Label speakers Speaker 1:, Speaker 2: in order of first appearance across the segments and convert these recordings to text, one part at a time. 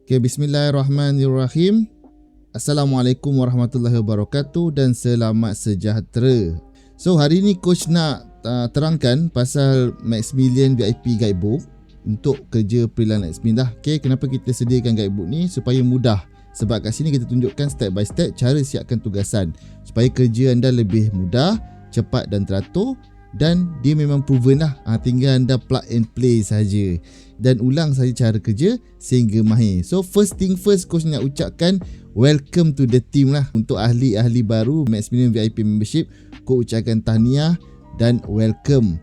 Speaker 1: Okay, bismillahirrahmanirrahim. Assalamualaikum warahmatullahi wabarakatuh dan selamat sejahtera. So, hari ni coach nak terangkan pasal Maximilian VIP Guidebook untuk kerja freelance admin dah. Okay, kenapa kita sediakan guidebook ni? Supaya mudah. Sebab kat sini kita tunjukkan step by step cara siapkan tugasan supaya kerja anda lebih mudah, cepat dan teratur. Dan dia memang proven lah, tinggal anda plug and play saja dan ulang saja cara kerja sehingga mahir. So first thing first, coach nak ucapkan welcome to the team lah. Untuk ahli-ahli baru Maximilian VIP membership, coach ucapkan tahniah dan welcome.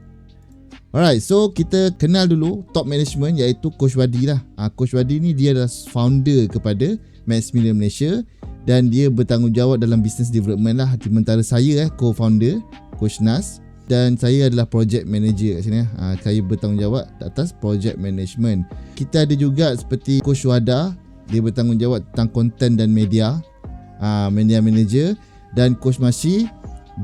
Speaker 1: Alright, so kita kenal dulu top management iaitu Coach Wadi lah. Coach Wadi ni dia adalah founder kepada Maximilian Malaysia dan dia bertanggungjawab dalam business development lah. Sementara saya co-founder Coach Nas dan saya adalah project manager kat sini. Saya bertanggungjawab atas project management. Kita ada juga seperti Coach Wada, dia bertanggungjawab tentang content dan media, media manager. Dan Coach Mashi,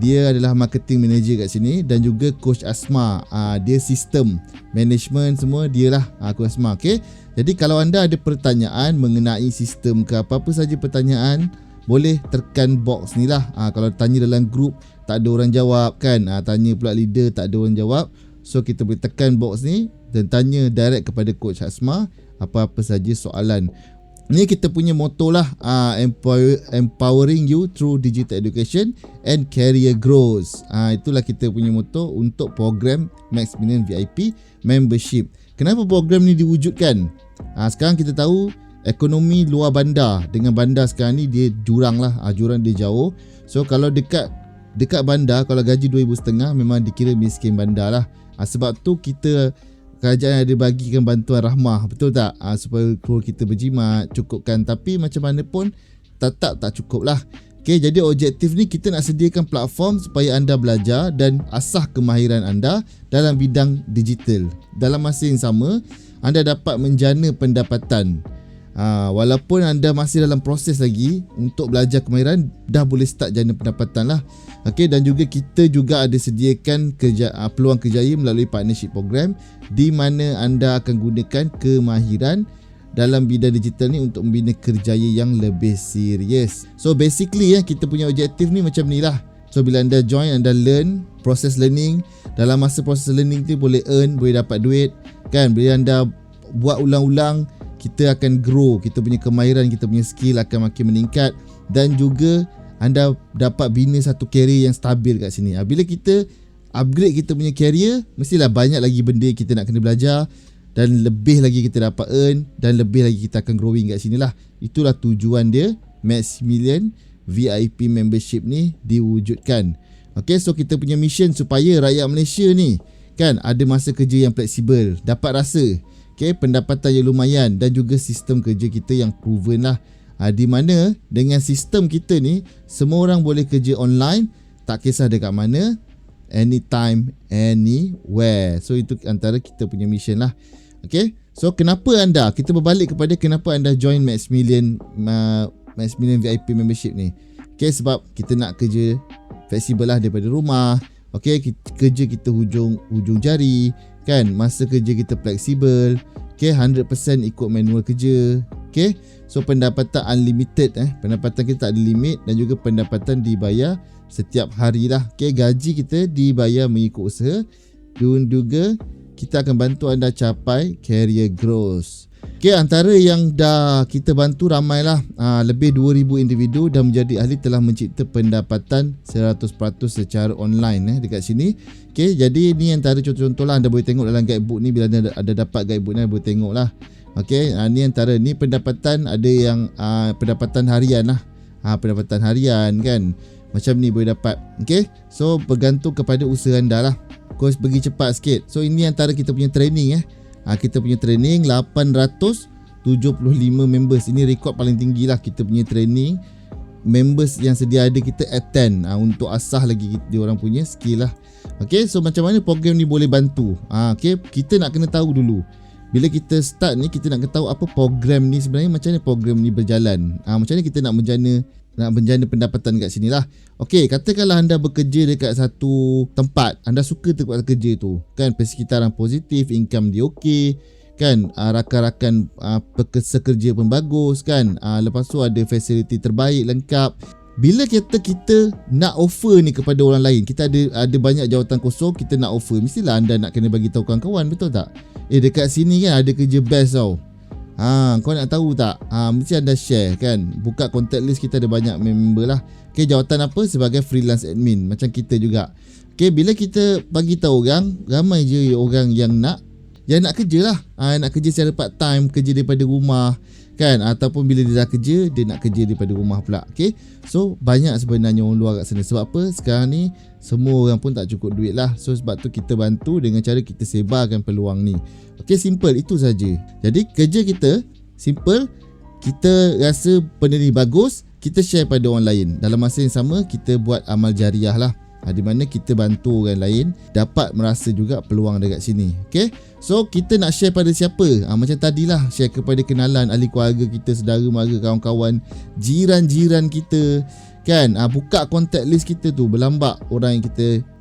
Speaker 1: dia adalah marketing manager kat sini. Dan juga Coach Asma, dia sistem management semua dia lah, Coach Asma. Okay? Jadi kalau anda ada pertanyaan mengenai sistem ke apa-apa saja pertanyaan, boleh tekan box ni lah. Kalau tanya dalam group tak ada orang jawab kan, tanya pula leader tak ada orang jawab, so kita boleh tekan box ni dan tanya direct kepada Coach Asma apa-apa saja soalan. Ni kita punya motto lah, empowering you through digital education and career growth. Itulah kita punya motto untuk program Maximilian VIP membership. Kenapa program ni diwujudkan? Sekarang kita tahu ekonomi luar bandar dengan bandar sekarang ni dia jurang lah, jurang dia jauh. So kalau dekat bandar, kalau gaji 2,500 memang dikira miskin bandar lah. Sebab tu kita kerajaan ada bagikan bantuan rahmah, betul tak? Supaya kru kita berjimat, cukupkan. Tapi macam mana pun tetap tak cukup lah. Okay, jadi objektif ni kita nak sediakan platform supaya anda belajar dan asah kemahiran anda dalam bidang digital. Dalam masa yang sama, anda dapat menjana pendapatan. Walaupun anda masih dalam proses lagi untuk belajar kemahiran, dah boleh start jana pendapatan lah. Okay, dan juga kita juga ada sediakan peluang kerjaya melalui partnership program di mana anda akan gunakan kemahiran dalam bidang digital ni untuk membina kerjaya yang lebih serius. So basically kita punya objektif ni macam ni lah. So bila anda join, anda learn, proses learning. Dalam masa proses learning tu boleh earn, boleh dapat duit kan. Bila anda buat ulang-ulang, kita akan grow, kita punya kemahiran, kita punya skill akan makin meningkat. Dan juga anda dapat bina satu career yang stabil kat sini. Bila kita upgrade kita punya career, mestilah banyak lagi benda kita nak kena belajar dan lebih lagi kita dapat earn dan lebih lagi kita akan growing kat sini lah. Itulah tujuan dia Maximilian VIP membership ni diwujudkan. Okay, so kita punya mission supaya rakyat Malaysia ni kan ada masa kerja yang fleksibel, dapat rasa pendapatan yang lumayan dan juga sistem kerja kita yang proven lah. Di mana dengan sistem kita ni semua orang boleh kerja online, tak kisah dekat mana, anytime, anywhere. So itu antara kita punya mission lah. Okay, so kenapa anda, kita berbalik kepada kenapa anda join Maximilian VIP membership ni. Okay, sebab kita nak kerja fleksibel lah daripada rumah. Okay, kerja kita hujung jari kan, masa kerja kita fleksibel. Okay, 100% ikut manual kerja. Okay, so pendapatan unlimited, pendapatan kita tak ada limit dan juga pendapatan dibayar setiap hari lah. Okay, gaji kita dibayar mengikut usaha dan juga kita akan bantu anda capai career growth. Okay, antara yang dah kita bantu ramai lah, lebih 2,000 individu dah menjadi ahli telah mencipta pendapatan 100% secara online dekat sini. Okay, jadi ni antara contoh-contoh lah, anda boleh tengok dalam guidebook ni. Bila anda ada dapat guidebook ni, anda boleh tengok lah. Okay, ni antara ni pendapatan, ada yang pendapatan harian lah. Pendapatan harian kan, macam ni boleh dapat. Okay, so bergantung kepada usaha anda lah. Coach pergi cepat sikit. So ini antara kita punya training kita punya training 875 members. Ini rekod paling tinggi lah kita punya training. Members yang sedia ada kita attend untuk asah lagi dia orang punya skill lah. Okay, so macam mana program ni boleh bantu? Okay, kita nak kena tahu dulu. Bila kita start ni, kita nak kena tahu apa program ni sebenarnya, macam mana program ni berjalan. Macam mana kita nak menjana pendapatan kat sini lah. Okay, katakanlah anda bekerja dekat satu tempat, anda suka tempat kerja tu kan, persekitaran positif, income dia okey kan, rakan-rakan sekerja pun bagus kan, lepas tu ada fasiliti terbaik lengkap. Bila kita nak offer ni kepada orang lain, kita ada banyak jawatan kosong, kita nak offer, mestilah anda nak kena bagi tahu kawan-kawan, betul tak? Dekat sini kan ada kerja best tau. Kau nak tahu tak? Mesti anda share kan. Buka contact list, kita ada banyak member lah. Okay, jawatan apa? Sebagai freelance admin, macam kita juga. Okay, bila kita bagi tahu orang, ramai je orang yang nak kerja lah. Nak kerja secara part time, kerja daripada rumah kan, ataupun bila dia dah kerja, dia nak kerja daripada rumah pula. Okay, so banyak sebenarnya orang luar kat sana. Sebab apa? Sekarang ni semua orang pun tak cukup duit lah. So sebab tu kita bantu dengan cara kita sebarkan peluang ni. Okay, simple, itu saja. Jadi kerja kita simple, kita rasa benda ni bagus, kita share pada orang lain. Dalam masa yang sama, kita buat amal jariah lah, di mana kita bantu orang lain dapat merasa juga peluang dekat sini. Okay, so kita nak share pada siapa? Macam tadilah, share kepada kenalan, ahli keluarga kita, saudara mara, kawan-kawan, jiran-jiran kita kan. Buka contact list kita tu, berlambak orang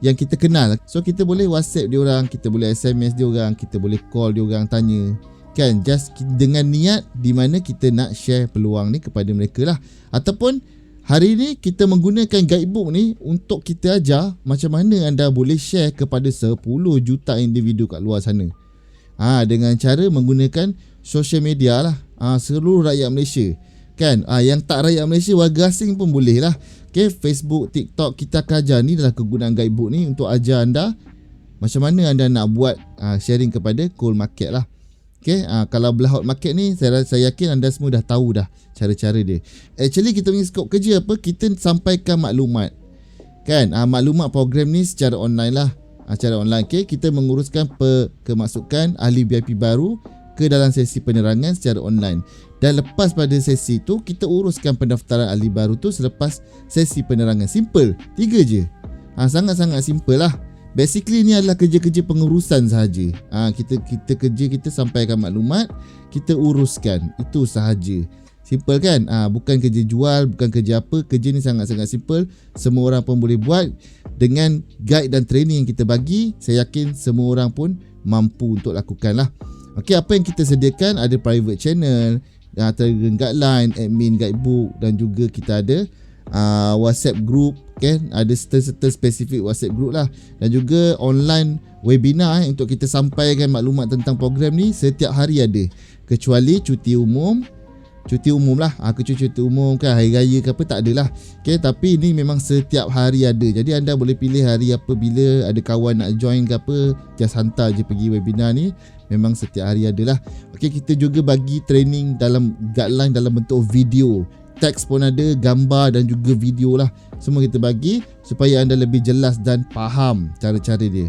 Speaker 1: yang kita kenal. So kita boleh WhatsApp dia orang, kita boleh SMS dia orang, kita boleh call dia orang, tanya kan, just dengan niat di mana kita nak share peluang ni kepada mereka lah. Ataupun hari ni kita menggunakan guidebook ni untuk kita ajar macam mana anda boleh share kepada 10 juta individu kat luar sana. Dengan cara menggunakan social media lah. Seluruh rakyat Malaysia kan. Yang tak rakyat Malaysia, warga asing pun boleh lah. Okay, Facebook, TikTok, kita akan ajar. Ni adalah kegunaan guidebook ni untuk ajar anda macam mana anda nak buat sharing kepada cold market lah. Okay, kalau belah hot market ni, saya yakin anda semua dah tahu dah cara-cara dia. Actually kita punya skop kerja apa? Kita sampaikan maklumat kan, maklumat program ni secara online lah, secara online. Okay, kita menguruskan kemasukan ahli VIP baru ke dalam sesi penerangan secara online. Dan lepas pada sesi tu, kita uruskan pendaftaran ahli baru tu selepas sesi penerangan. Simple, 3 je. Sangat-sangat simple lah. Basically ni adalah kerja-kerja pengurusan sahaja. Kita kerja, kita sampaikan maklumat, kita uruskan, itu sahaja. Simple kan? Bukan kerja jual, bukan kerja apa. Kerja ni sangat-sangat simple. Semua orang pun boleh buat. Dengan guide dan training yang kita bagi, saya yakin semua orang pun mampu untuk lakukan lah. Okay, apa yang kita sediakan? Ada private channel, Telegram guideline, admin guidebook, dan juga kita ada WhatsApp group kan, ada serta-serta spesifik WhatsApp group lah, dan juga online webinar untuk kita sampaikan maklumat tentang program ni setiap hari ada, kecuali cuti umum lah. Cuti umum kan, hari raya ke apa, tak adalah. Okay, tapi ni memang setiap hari ada. Jadi anda boleh pilih hari apa, bila ada kawan nak join ke apa, just hantar je pergi webinar ni. Memang setiap hari ada lah. Okay, kita juga bagi training dalam guideline dalam bentuk video, teks pun ada, gambar dan juga video lah. Semua kita bagi supaya anda lebih jelas dan faham cara-cara dia.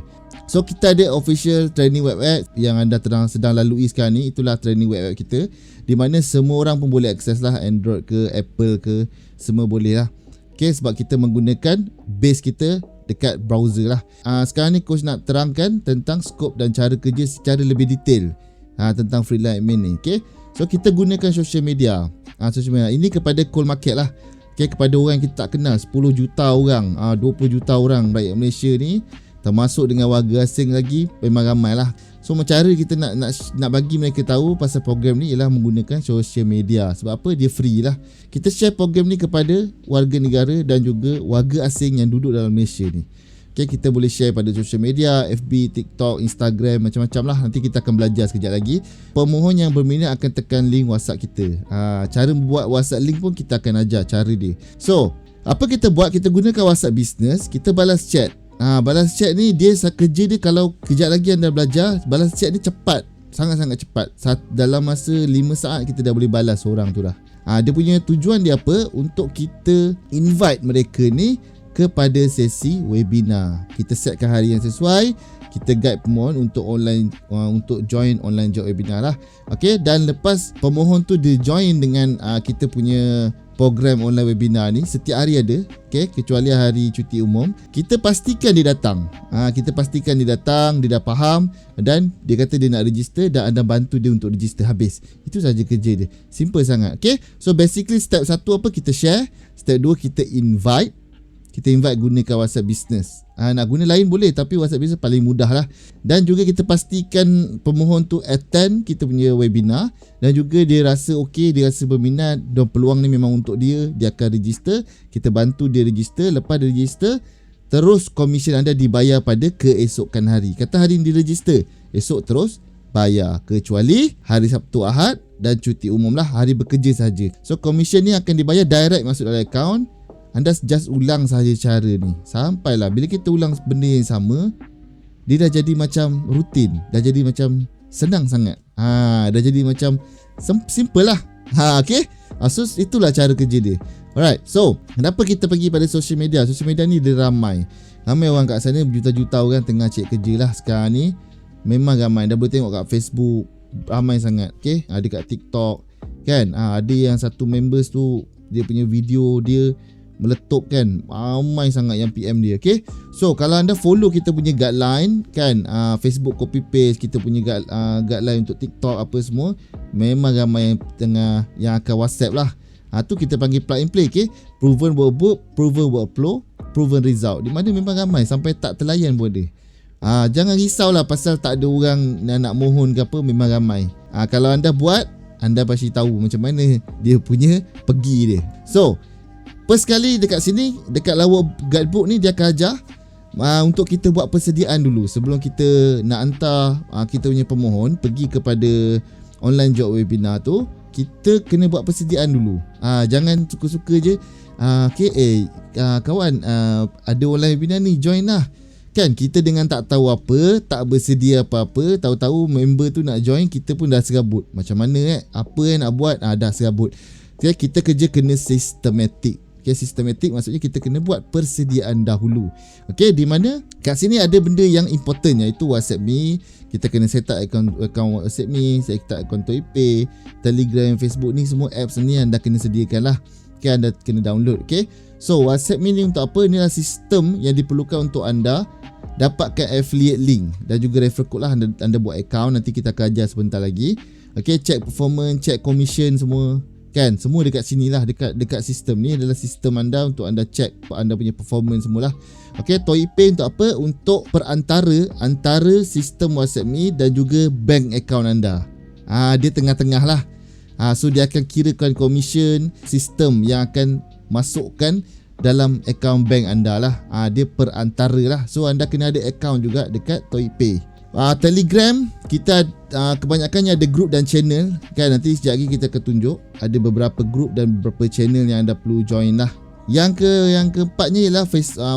Speaker 1: So kita ada official training web app yang anda sedang lalui sekarang ni. Itulah training web app kita, di mana semua orang pun boleh akses lah, Android ke Apple ke, semua boleh lah. Okay, sebab kita menggunakan base kita dekat browser lah. Sekarang ni coach nak terangkan tentang skop dan cara kerja secara lebih detail tentang freelance admin ni. Okay, so kita gunakan social media. Social media ini kepada cold market lah. Okay, kepada orang yang kita tak kenal, 10 juta orang, 20 juta orang rakyat Malaysia ni, termasuk dengan warga asing lagi, memang ramai lah. So cara kita nak bagi mereka tahu pasal program ni ialah menggunakan social media. Sebab apa? Dia free lah. Kita share program ni kepada warga negara dan juga warga asing yang duduk dalam Malaysia ni. Okay, kita boleh share pada social media, FB, TikTok, Instagram, macam-macam lah. Nanti kita akan belajar sekejap lagi. Pemohon yang berminat akan tekan link WhatsApp kita. Cara membuat WhatsApp link pun kita akan ajar cara dia. So, apa kita buat? Kita gunakan WhatsApp business, kita balas chat. Balas chat ni dia kerja dia, kalau kejap lagi anda belajar, balas chat ni cepat, sangat-sangat cepat. Dalam masa 5 saat kita dah boleh balas orang tu dah. Dia punya tujuan dia apa? Untuk kita invite mereka ni kepada sesi webinar. Kita setkan hari yang sesuai, kita guide pemohon untuk untuk join online job webinar lah. Okay, dan lepas pemohon tu dia join dengan kita punya program online webinar ni, setiap hari ada. Okay, kecuali hari cuti umum, kita pastikan dia datang. Kita pastikan dia datang, dia dah faham, dan dia kata dia nak register, dan anda bantu dia untuk register habis. Itu saja kerja dia, simple sangat. Okay, so basically step 1 apa? Kita share. Step 2 kita invite. kita invite gunakan WhatsApp Business. Nak guna lain boleh, tapi WhatsApp Business paling mudah lah. Dan juga kita pastikan pemohon tu attend kita punya webinar, dan juga dia rasa okey, dia rasa berminat dan peluang ni memang untuk dia akan register. Kita bantu dia register. Lepas dia register, terus komisen anda dibayar pada keesokan hari. Kata hari ni diregister, esok terus bayar, kecuali hari Sabtu Ahad dan cuti umum lah, hari bekerja saja. So komisen ni akan dibayar direct masuk dalam akaun. Anda just ulang sahaja cara ni, sampailah bila kita ulang benda yang sama, dia dah jadi macam rutin, dah jadi macam senang sangat. Dah jadi macam simple lah. Okay. So itulah cara kerja dia. Alright, so kenapa kita pergi pada social media? Social media ni dia ramai orang kat sana, berjuta-juta orang tengah cek kerja lah sekarang ni. Memang ramai, dah boleh tengok kat Facebook, ramai sangat. Okay, ada kat TikTok kan. Ada yang satu members tu, dia punya video dia meletup kan, ramai sangat yang PM dia. Okay, so kalau anda follow kita punya guideline kan, Facebook copy paste kita punya guideline untuk TikTok apa semua, memang ramai yang akan WhatsApp lah. Tu kita panggil plug and play. Okay, proven workbook, proven workflow, proven result, di mana memang ramai sampai tak terlayan pun ada. Jangan risaulah pasal tak ada orang nak mohon ke apa, memang ramai. Kalau anda buat, anda pasti tahu macam mana dia punya pergi dia. So first kali dekat sini, dekat lawak guidebook ni, dia akan ajar untuk kita buat persediaan dulu. Sebelum kita nak hantar kita punya pemohon pergi kepada online job webinar tu, kita kena buat persediaan dulu. Jangan suka-suka je. Kawan, ada online webinar ni, join lah. Kan kita dengan tak tahu apa, tak bersedia apa-apa, tahu-tahu member tu nak join, kita pun dah serabut. Macam mana apa yang nak buat, dah serabut. Kita kerja kena sistematik. Okay, sistematik maksudnya kita kena buat persediaan dahulu. Okay, di mana kat sini ada benda yang important, iaitu WhatsApp Me. Kita kena set up account WhatsApp Me, set up account ToyPay, Telegram, Facebook ni semua apps ni anda kena sediakan lah. Okay, anda kena download. Okay, so WhatsApp Me ni untuk apa? Ni adalah sistem yang diperlukan untuk anda dapatkan affiliate link dan juga referral code lah. Anda buat account, nanti kita akan ajar sebentar lagi. Okay, check performance, check commission semua. Kan, semua dekat sini lah, dekat sistem ni adalah sistem anda untuk anda check anda punya performance semualah. Okey, ToyPay untuk apa? Untuk perantara antara sistem WhatsApp Me dan juga bank account anda. Dia tengah-tengah lah. So dia akan kirakan commission, sistem yang akan masukkan dalam account bank anda lah. Dia perantara lah. So anda kena ada account juga dekat ToyPay. Telegram kita kebanyakannya ada group dan channel kan, nanti sekejap lagi kita akan tunjuk ada beberapa group dan beberapa channel yang anda perlu join lah. Yang keempatnya ialah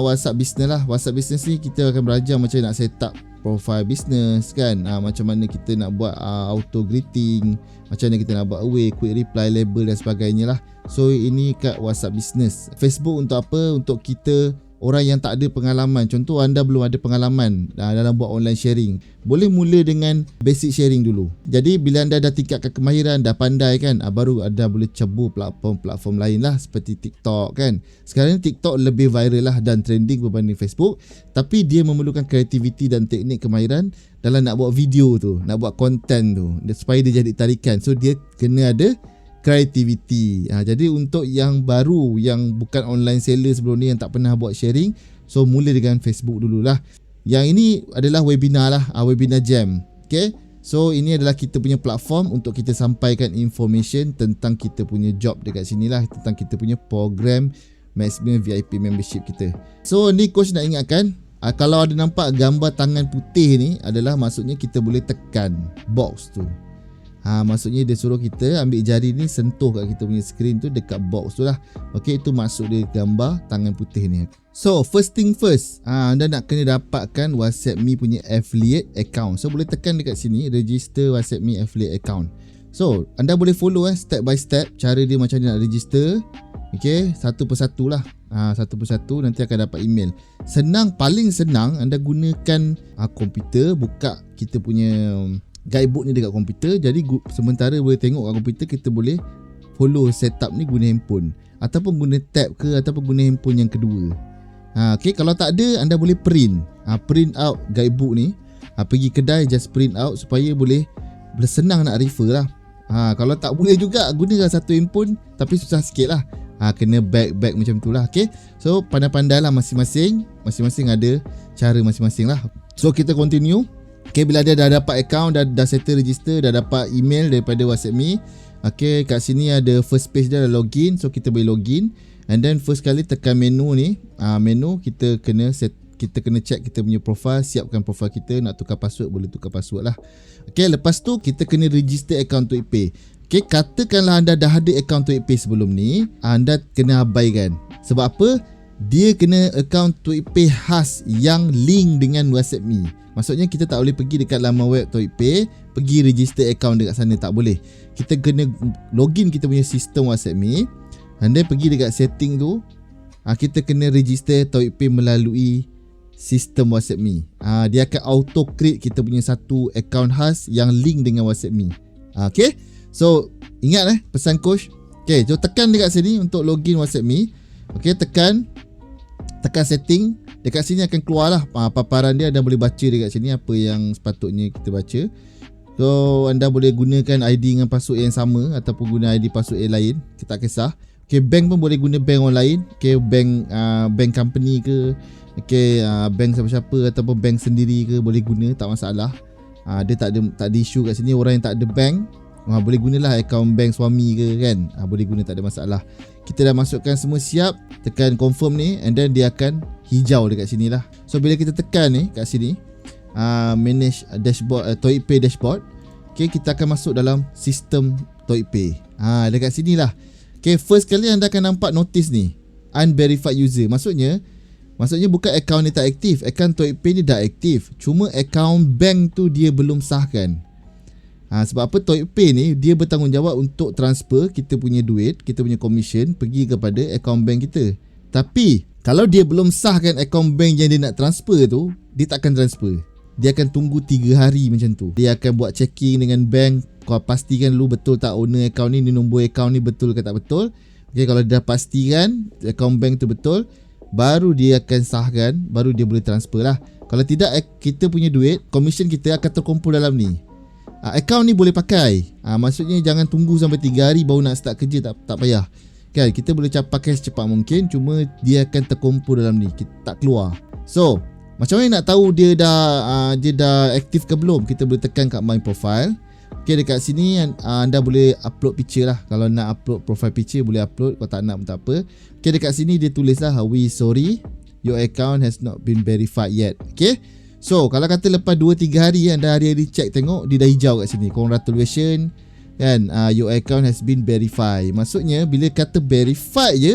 Speaker 1: WhatsApp Business lah. WhatsApp Business ni kita akan belajar macam nak set up profile business kan, macam mana kita nak buat auto greeting, macam mana kita nak buat away, quick reply, label dan sebagainya lah. So ini kat WhatsApp Business. Facebook untuk apa? Untuk kita orang yang tak ada pengalaman. Contoh anda belum ada pengalaman dalam buat online sharing, boleh mula dengan basic sharing dulu. Jadi bila anda dah tingkatkan kemahiran, dah pandai kan, baru anda boleh cabur platform lain lah, seperti TikTok kan. Sekarang ni TikTok lebih viral lah dan trending berbanding Facebook, tapi dia memerlukan kreativiti dan teknik kemahiran dalam nak buat video tu, nak buat konten tu, supaya dia jadi tarikan. So dia kena ada creativity. Jadi untuk yang baru, yang bukan online seller sebelum ni, yang tak pernah buat sharing, so mula dengan Facebook dululah. Yang ini adalah webinar lah, webinar jam. Okay, so ini adalah kita punya platform untuk kita sampaikan information tentang kita punya job dekat sini lah, tentang kita punya program Maximum VIP membership kita. So ni coach nak ingatkan, kalau ada nampak gambar tangan putih ni, adalah maksudnya kita boleh tekan box tu. Maksudnya dia suruh kita ambil jari ni, sentuh kat kita punya screen tu, dekat box tu lah. Okay, itu maksud dia gambar tangan putih ni. So first thing first, anda nak kena dapatkan WhatsApp Me punya affiliate account. So boleh tekan dekat sini, register WhatsApp Me affiliate account. So anda boleh follow step by step cara dia macam dia nak register. Okay, satu persatu lah. Satu persatu nanti akan dapat email. Senang, paling senang anda gunakan komputer, buka kita punya guidebook ni dekat komputer. Jadi sementara boleh tengok kat komputer, kita boleh follow setup ni guna handphone, ataupun guna tab ke, ataupun guna handphone yang kedua. Okay, kalau tak ada, anda boleh print out guidebook ni. Pergi kedai, just print out supaya boleh senang nak refer lah. Kalau tak boleh juga, gunakan satu handphone, tapi susah sikit lah. Kena back macam tu lah. Okay, so pandai-pandai lah masing-masing ada cara masing-masing lah. So kita continue. Okay, bila dia dah dapat account, dah settle register, dah dapat email daripada WhatsApp Me. Okay, kat sini ada first page dia, ada login. So kita boleh login, and then first kali tekan menu ni. Menu kita kena check kita punya profile, siapkan profile kita. Nak tukar password boleh tukar password lah. Okay, lepas tu kita kena register account ToyPay. Okay, katakanlah anda dah ada account ToyPay sebelum ni, anda kena abaikan. Sebab apa? Dia kena account ToyPay khas yang link dengan WhatsApp Me. Maksudnya kita tak boleh pergi dekat laman web ToyPay, pergi register account dekat sana, tak boleh. Kita kena login kita punya sistem WhatsApp Me, anda pergi dekat setting tu, kita kena register ToyPay melalui sistem WhatsApp Me. Dia akan auto create kita punya satu account khas yang link dengan WhatsApp Me. Okay, so ingat pesan coach. Okay, jom tekan dekat sini untuk login WhatsApp Me. Okay, tekan setting. Dekat sini akan keluar lah paparan dia. Anda boleh baca dekat sini apa yang sepatutnya kita baca. So anda boleh gunakan ID dengan password yang sama ataupun guna ID password yang lain, kita tak kisah. Okay, bank pun boleh guna bank orang lain. Okay, bank company ke, okay, bank siapa-siapa ataupun bank sendiri ke, boleh guna, tak masalah. Dia tak ada isu kat sini. Orang yang tak ada bank boleh gunalah akaun bank suami ke kan, boleh guna, tak ada masalah. Kita dah masukkan semua siap, tekan confirm ni, and then dia akan hijau dekat sini lah. So bila kita tekan ni kat sini, manage dashboard, ToyPay dashboard, okay, kita akan masuk dalam sistem ToyPay. Dekat sini lah. Okay, first kali anda akan nampak notice ni, unverified user. Maksudnya bukan akaun ni tak aktif. Akaun ToyPay ni dah aktif, cuma akaun bank tu dia belum sahkan. Sebab apa? ToyPay ni dia bertanggungjawab untuk transfer kita punya duit, kita punya commission pergi kepada akaun bank kita. Tapi kalau dia belum sahkan akaun bank yang dia nak transfer tu, dia tak akan transfer. Dia akan tunggu 3 hari macam tu. Dia akan buat checking dengan bank, kau pastikan dulu betul tak owner akaun ni nombor akaun ni betul ke tak betul. Okay, kalau dia dah pastikan akaun bank tu betul, baru dia akan sahkan, baru dia boleh transfer lah. Kalau tidak, kita punya duit, commission kita akan terkumpul dalam ni. Akaun ni boleh pakai. Maksudnya jangan tunggu sampai 3 hari baru nak start kerja, tak payah. Kan, kita boleh pakai secepat mungkin, cuma dia akan terkumpul dalam ni, kita tak keluar. So, macam mana nak tahu dia dah aktif ke belum? Kita boleh tekan kat my profile. Okay, dekat sini anda boleh upload picture lah. Kalau nak upload profile picture boleh upload, kalau tak nak pun tak apa. Okay, dekat sini dia tulis lah, we sorry, your account has not been verified yet. Okay, so kalau kata lepas 2-3 hari anda hari-hari check tengok dia dah hijau kat sini, congratulations kan, your account has been verified. Maksudnya bila kata verified je,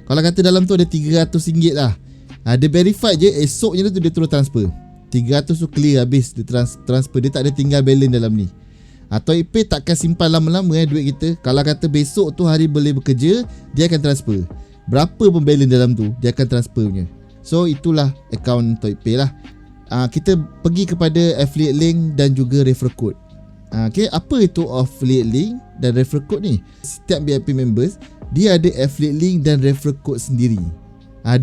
Speaker 1: kalau kata dalam tu ada RM300 lah, dia verified je, esoknya tu dia terus transfer 300 tu clear habis, dia transfer, dia tak ada tinggal balance dalam ni. ToyPay takkan simpan lama-lama duit kita. Kalau kata besok tu hari boleh bekerja, dia akan transfer berapa pun balance dalam tu, dia akan transfer punya. So itulah akaun ToyPay lah. Kita pergi kepada affiliate link dan juga referral code. Okay, apa itu affiliate link dan referral code ni? Setiap VIP members dia ada affiliate link dan referral code sendiri.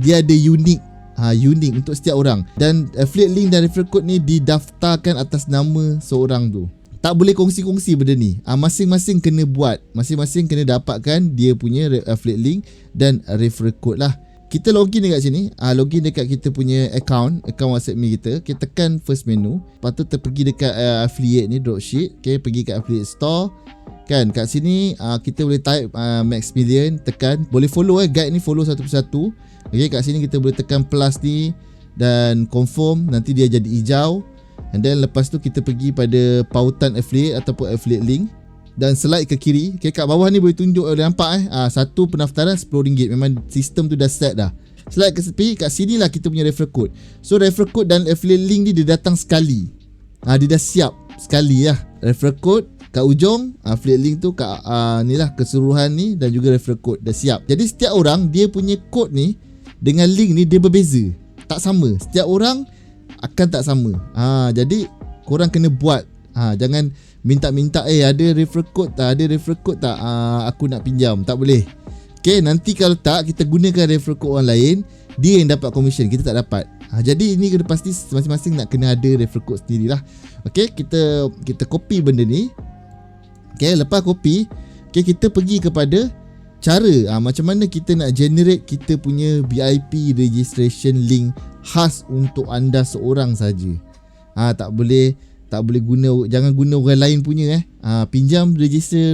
Speaker 1: Dia ada unik untuk setiap orang. Dan affiliate link dan referral code ni didaftarkan atas nama seorang tu. Tak boleh kongsi-kongsi benda ni. Masing-masing kena buat, masing-masing kena dapatkan dia punya affiliate link dan referral code lah. Kita login dekat sini, login dekat kita punya account WhatsApp Me kita. Kita tekan first menu, lepas tu pergi dekat affiliate ni, dropship. Okay, pergi kat affiliate store. Kan, kat sini kita boleh type Maximilian, tekan. Boleh follow guide ni, follow satu persatu. Okay, kat sini kita boleh tekan plus ni dan confirm, nanti dia jadi hijau. And then lepas tu kita pergi pada pautan affiliate ataupun affiliate link dan slide ke kiri. Okay, kat bawah ni boleh tunjuk, boleh nampak satu pendaftaran RM10. Memang sistem tu dah set dah. Slide ke tepi, kat sini lah kita punya referral code. So referral code dan affiliate link ni dia datang sekali. Dia dah siap sekali lah. Referral code kat ujung, affiliate link tu kat ni lah keseluruhan ni, dan juga referral code dah siap. Jadi setiap orang dia punya code ni dengan link ni dia berbeza, tak sama. Setiap orang akan tak sama. Jadi korang kena buat. Jangan minta-minta ada referral code tak, ada referral code tak, aku nak pinjam. Tak boleh. Okay, nanti kalau tak, kita gunakan referral code orang lain, dia yang dapat commission, kita tak dapat. Jadi ini kena pasti masing-masing nak kena ada referral code sendirilah. Okay, kita copy benda ni. Okay, lepas copy, okay, kita pergi kepada cara macam mana kita nak generate kita punya VIP registration link khas untuk anda seorang saja. Tak boleh guna, jangan guna orang lain punya pinjam register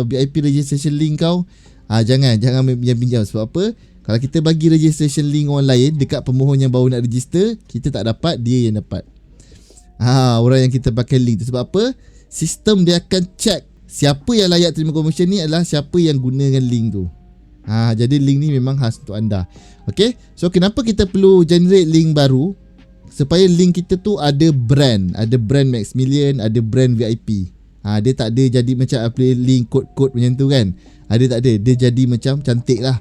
Speaker 1: VIP registration link kau. Jangan pinjam. Sebab apa? Kalau kita bagi registration link orang lain dekat pemohon yang baru nak register, kita tak dapat, dia yang dapat. Orang yang kita pakai link tu. Sebab apa? Sistem dia akan check siapa yang layak terima komisen ni adalah siapa yang gunakan link tu. Jadi link ni memang khas untuk anda. Okay, so kenapa kita perlu generate link baru? Supaya link kita tu ada brand Maxmillion, ada brand VIP. Dia tak ada jadi macam link kod-kod macam tu kan. Dia tak ada, dia jadi macam cantik lah.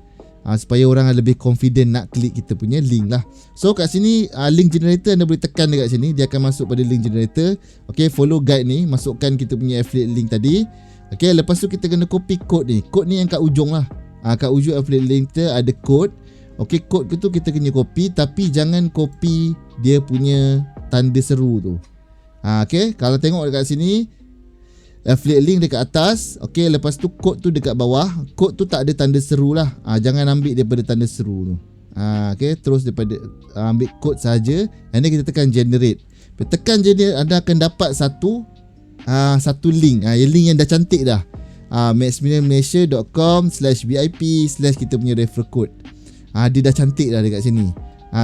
Speaker 1: Supaya orang lebih confident nak klik kita punya link lah. So kat sini link generator anda boleh tekan dekat sini, dia akan masuk pada link generator. Okay, follow guide ni, masukkan kita punya affiliate link tadi. Okay, lepas tu kita kena copy kod ni. Kod ni yang kat ujung lah. Kat ujung affiliate link kita ada kod. Okay, kod tu kita kena copy, tapi jangan copy dia punya tanda seru tu. Okay, kalau tengok dekat sini affiliate link dekat atas. Okay, lepas tu kod tu dekat bawah. Kod tu tak ada tanda seru lah. Jangan ambil daripada tanda seru tu. Okay, terus daripada ambil kod saja. And then kita tekan generate. Tekan generate, anda akan dapat satu link. Link yang dah cantik dah. maxmillionmalaysia.com/VIP/ kita punya referral code. Dia dah cantik dah dekat sini.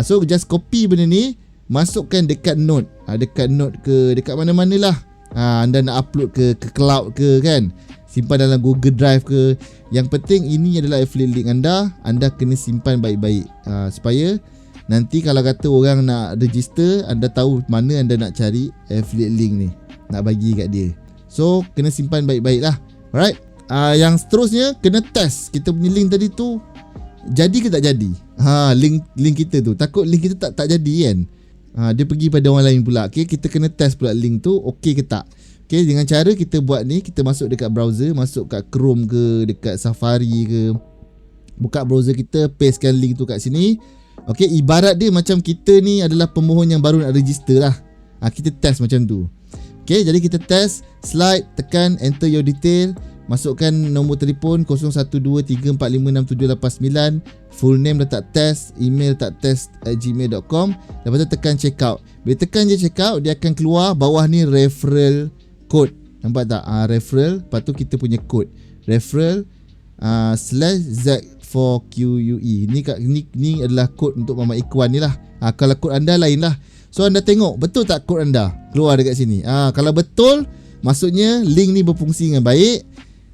Speaker 1: So just copy benda ni, masukkan dekat note. Dekat note ke dekat mana-mana lah. Anda nak upload ke cloud ke kan, simpan dalam Google Drive ke. Yang penting ini adalah affiliate link anda kena simpan baik-baik, supaya nanti kalau kata orang nak register, anda tahu mana anda nak cari affiliate link ni, nak bagi kat dia. So kena simpan baik-baik lah. Alright, yang seterusnya kena test kita punya link tadi tu jadi ke tak jadi. Link kita tu, takut link kita tak jadi kan. Dia pergi pada orang lain pula. Okay, kita kena test pula link tu okey ke tak. Okay, dengan cara kita buat ni, kita masuk dekat browser, masuk kat Chrome ke, dekat Safari ke, buka browser kita, pastekan link tu kat sini. Okay, ibarat dia macam kita ni adalah pemohon yang baru nak register lah. Kita test macam tu. Okay, jadi kita test, slide, tekan enter your detail, masukkan nombor telefon 0123456789, full name letak test, email letak test@gmail.com. Lepas tu tekan check out. Bila tekan je check out, dia akan keluar bawah ni referral code. Nampak tak? Referral, lepas tu kita punya code referral /Z4QUE. Ni adalah kod untuk Mama Ikwan ni lah. Kalau kod anda lain lah. So anda tengok betul tak kod anda keluar dekat sini. Kalau betul, maksudnya link ni berfungsi dengan baik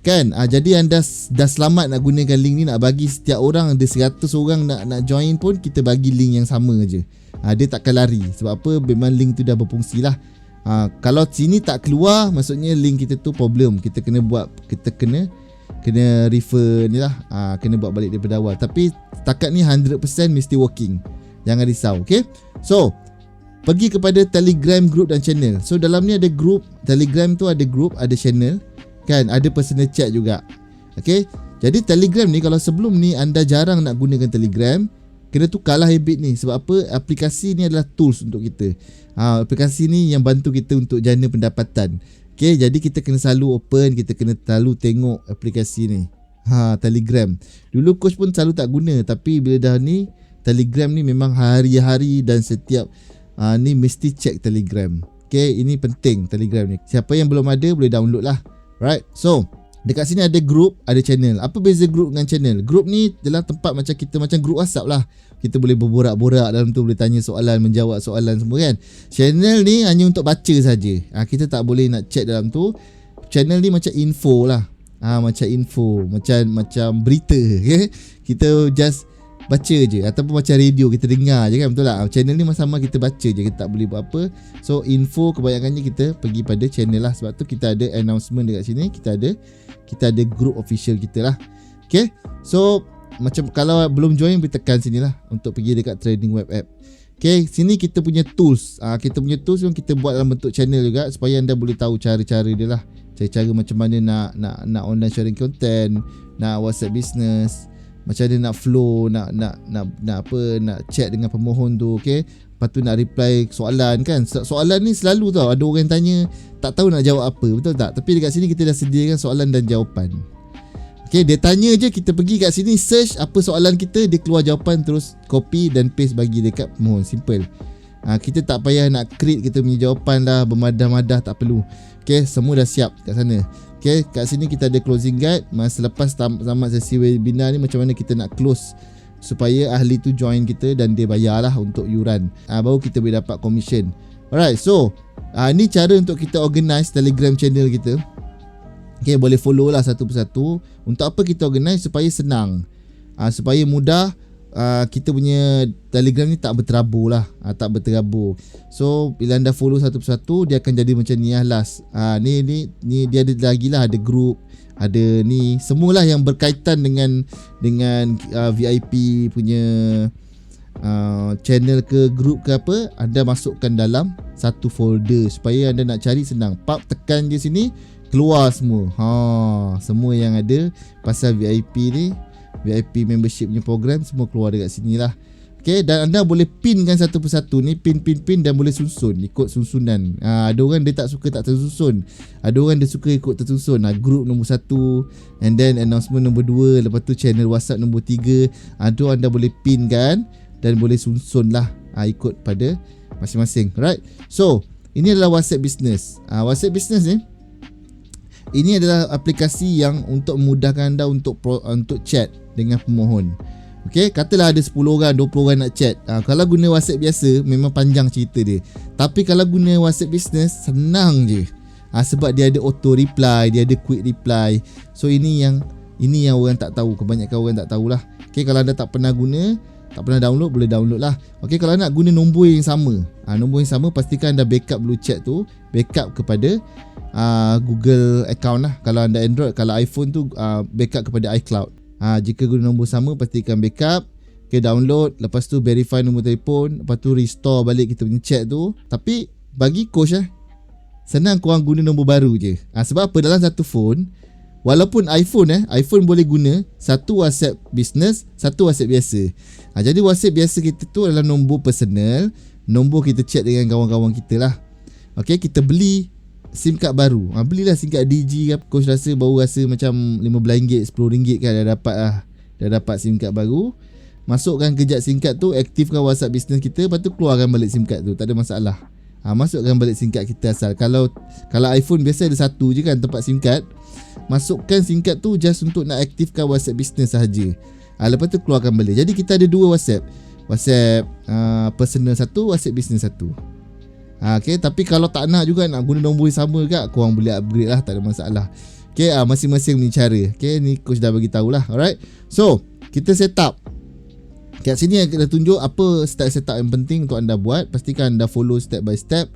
Speaker 1: kan. Jadi anda dah selamat nak gunakan link ni, nak bagi setiap orang, ada 100 orang nak join pun, kita bagi link yang sama je. Dia takkan lari. Sebab apa? Memang link tu dah berfungsi lah. Kalau sini tak keluar, maksudnya link kita tu problem. Kita kena buat, kita kena refer ni lah. Kena buat balik daripada awal. Tapi setakat ni 100% mesti working. Jangan risau. Okay, so pergi kepada Telegram group dan channel. So dalam ni ada group Telegram tu, ada group, ada channel kan, ada personal chat juga. Okay, jadi Telegram ni, kalau sebelum ni anda jarang nak gunakan Telegram, kena tukarlah habit ni. Sebab apa? Aplikasi ni adalah tools untuk kita. Aplikasi ni yang bantu kita untuk jana pendapatan. Okay, jadi kita kena selalu open, kita kena selalu tengok aplikasi ni. Telegram. Dulu coach pun selalu tak guna, tapi bila dah ni, Telegram ni memang hari-hari dan setiap ni mesti check Telegram. Okay, ini penting Telegram ni. Siapa yang belum ada boleh download lah. Right, so dekat sini ada group, ada channel. Apa beza group dengan channel? Group ni adalah tempat macam kita, macam group WhatsApp lah. Kita boleh berborak-borak dalam tu, boleh tanya soalan, menjawab soalan semua kan. Channel ni hanya untuk baca saja. Kita tak boleh nak chat dalam tu. Channel ni macam info lah. Macam info, macam berita. Okay? Kita just baca je, ataupun macam radio kita dengar je kan, betul tak? Channel ni sama kita baca je, kita tak boleh buat apa. So info kebanyakannya kita pergi pada channel lah. Sebab tu kita ada announcement dekat sini, kita ada group official kita lah. Okay, so macam kalau belum join, boleh tekan sini lah untuk pergi dekat trading web app. Okay, sini kita punya tools. Kita punya tools yang kita buat dalam bentuk channel juga, supaya anda boleh tahu cara-cara dia lah. Cara-cara macam mana nak online sharing content, nak WhatsApp business, macam mana nak flow, nak chat dengan pemohon tu. Okay, lepas tu nak reply soalan kan. Soalan ni selalu tau, ada orang tanya tak tahu nak jawab apa, betul tak? Tapi dekat sini kita dah sediakan soalan dan jawapan. Okay, dia tanya je, kita pergi kat sini, search apa soalan kita, dia keluar jawapan, terus copy dan paste bagi dekat pemohon. Simple. Kita tak payah nak create kita punya jawapan lah, bermadah-madah, tak perlu. Okay, semua dah siap kat sana. Okay, kat sini kita ada closing guide. Masa lepas tamat sesi webinar ni, macam mana kita nak close supaya ahli tu join kita dan dia bayar lah untuk yuran. Baru kita boleh dapat commission. Alright, so ni cara untuk kita organize Telegram channel kita. Okay, boleh follow lah satu persatu. Untuk apa kita organize? Supaya senang, supaya mudah. Kita punya Telegram ni tak berterabur lah, tak berterabur. So bila anda follow satu persatu, dia akan jadi macam ni lah last. Ni dia ada lagi lah, ada group, ada ni, semualah yang berkaitan dengan VIP punya channel ke group ke apa, anda masukkan dalam satu folder supaya anda nak cari senang. Pap, tekan je sini, keluar semua. Semua yang ada pasal VIP ni, VIP membership punya program, semua keluar dekat sini lah. Okay, dan anda boleh pinkan satu persatu ni, pin dan boleh susun ikut susunan. Ada orang dia tak suka tak tersusun, ada orang dia suka ikut tersusun. Group nombor 1, and then announcement nombor 2, lepas tu channel WhatsApp nombor 3. Tu anda boleh pinkan dan boleh susun lah, ikut pada masing-masing. Right, so ini adalah WhatsApp Business. WhatsApp Business ni, ini adalah aplikasi yang untuk memudahkan anda untuk chat dengan pemohon. Okay, katalah ada 10 orang, 20 orang nak chat. Kalau guna WhatsApp biasa, memang panjang cerita dia. Tapi kalau guna WhatsApp Business, senang je. Sebab dia ada auto reply, dia ada quick reply. So ini yang orang tak tahu, kebanyakan orang tak tahulah. Okay, kalau anda tak pernah guna, tak pernah download, boleh download lah. Okay, kalau nak guna nombor yang sama, pastikan anda backup dulu chat tu, backup kepada Google account lah. Kalau anda Android, kalau iPhone tu backup kepada iCloud. Jika guna nombor sama, pastikan backup. Okay, download, lepas tu verify nombor telefon, lepas tu restore balik kita punya chat tu. Tapi bagi coach senang korang guna nombor baru je. Sebab apa, dalam satu phone, walaupun iPhone boleh guna satu WhatsApp Business, satu WhatsApp biasa. Jadi WhatsApp biasa kita tu adalah nombor personal, nombor kita chat dengan kawan-kawan kita lah. Okay, kita beli SIM card baru. Belilah SIM card DG kan. Coach baru rasa macam RM15, RM10 kan dah dapat SIM card baru. Masukkan kejap SIM card tu, aktifkan WhatsApp Business kita, lepas tu keluarkan balik SIM card tu, tak ada masalah. Masukkan balik SIM card kita asal. Kalau iPhone biasa ada satu je kan tempat SIM card. Masukkan SIM card tu just untuk nak aktifkan WhatsApp Business sahaja. Lepas tu keluarkan balik. Jadi kita ada dua WhatsApp. WhatsApp personal satu, WhatsApp Business satu. Okay, tapi kalau tak nak juga, nak guna nombor yang sama kat, korang boleh upgrade lah, tak ada masalah. Okay, masing-masing punya cara. Okay, ni coach dah bagi tahulah. Alright, so kita set up. Kat sini kita tunjuk apa setup yang penting untuk anda buat. Pastikan anda follow step by step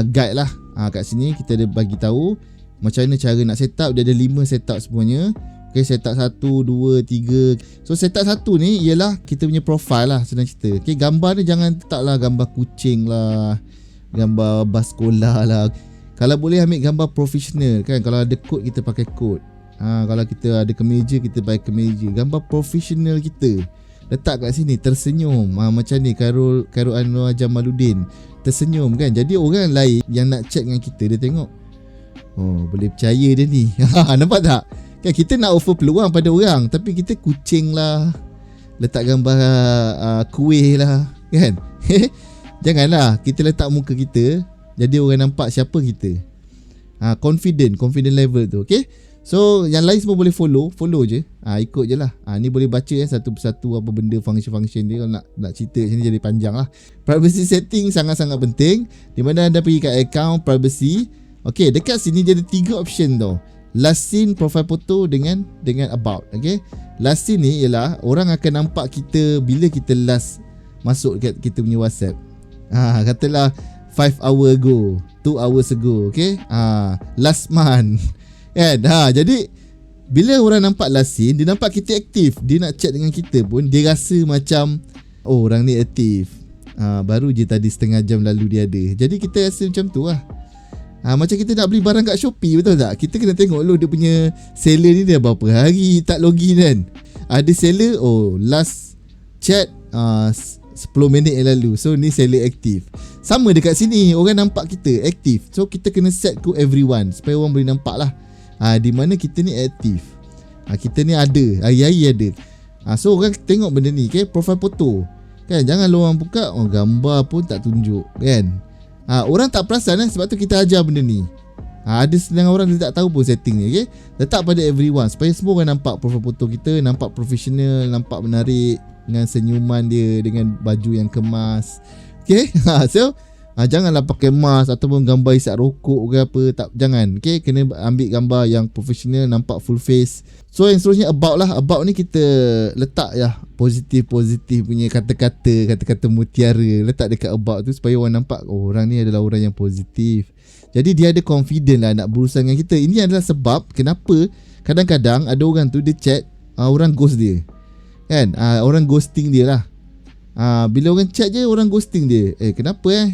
Speaker 1: guide lah. Kat sini kita ada bagi tahu macam mana cara nak set up. Dia ada 5 setup semuanya. Okay, setup 1, 2, 3. So setup 1 ni ialah kita punya profile lah, senang cerita. Okay, gambar ni jangan letaklah gambar kucing lah, gambar bas sekolah lah. Kalau boleh ambil gambar profesional kan. Kalau ada kod, kita pakai kod. Kalau kita ada kemeja, kita pakai kemeja. Gambar profesional kita letak kat sini, tersenyum. Macam ni Khairul Anwar Jamaluddin tersenyum kan. Jadi orang lain yang nak chat dengan kita, dia tengok, oh, boleh percaya dia ni. Nampak tak? Kan kita nak offer peluang pada orang, tapi kita kucing lah, letak gambar kuih lah kan. Janganlah kita letak muka kita, jadi orang nampak siapa kita. Confident level tu. Okay, so yang lain semua boleh follow je. Ikut je lah. Ni boleh baca satu persatu apa benda, function dia. Kalau nak cerita sini jadi panjang lah. Privacy setting sangat-sangat penting, di mana anda pergi kat account privacy. Okay, dekat sini dia ada 3 option tau. Last seen, profile photo dengan about. Okay, last seen ni ialah orang akan nampak kita bila kita last masuk dekat kita punya WhatsApp. Katalah 5 hour ago, 2 hours ago. Okay, last month kan. Jadi bila orang nampak last scene, dia nampak kita aktif, dia nak chat dengan kita pun, dia rasa macam, oh, orang ni aktif. Baru je tadi setengah jam lalu dia ada. Jadi kita rasa macam tu lah. Macam kita nak beli barang kat Shopee, betul tak? Kita kena tengok dulu dia punya seller ni dia berapa hari tak login kan. Ada seller, oh, last chat 10 minit yang lalu. So ni seller aktif. Sama dekat sini, orang nampak kita aktif. So kita kena set to everyone supaya orang boleh nampak lah di mana kita ni aktif. Kita ni ada, hari-hari ada. So orang tengok benda ni, okay? Profile foto kan, jangan lu orang buka gambar pun tak tunjuk kan. Orang tak perasan sebab tu kita ajar benda ni. Ada setengah orang dia tak tahu pun setting ni, okay? Letak pada everyone supaya semua orang nampak profile foto kita, nampak profesional, nampak menarik dengan senyuman dia, dengan baju yang kemas. Okay? So janganlah pakai mask ataupun gambar isap rokok ke apa, tak, jangan. Okay, kena ambil gambar yang profesional, nampak full face. So yang seterusnya about lah. About ni kita letak ya positif punya kata-kata mutiara, letak dekat about tu supaya orang nampak orang ni adalah orang yang positif. Jadi dia ada confident lah nak berurusan dengan kita. Ini adalah sebab kenapa kadang-kadang ada orang tu dia chat, orang ghost dia kan, orang ghosting dia lah. Bila orang chat je orang ghosting dia. Kenapa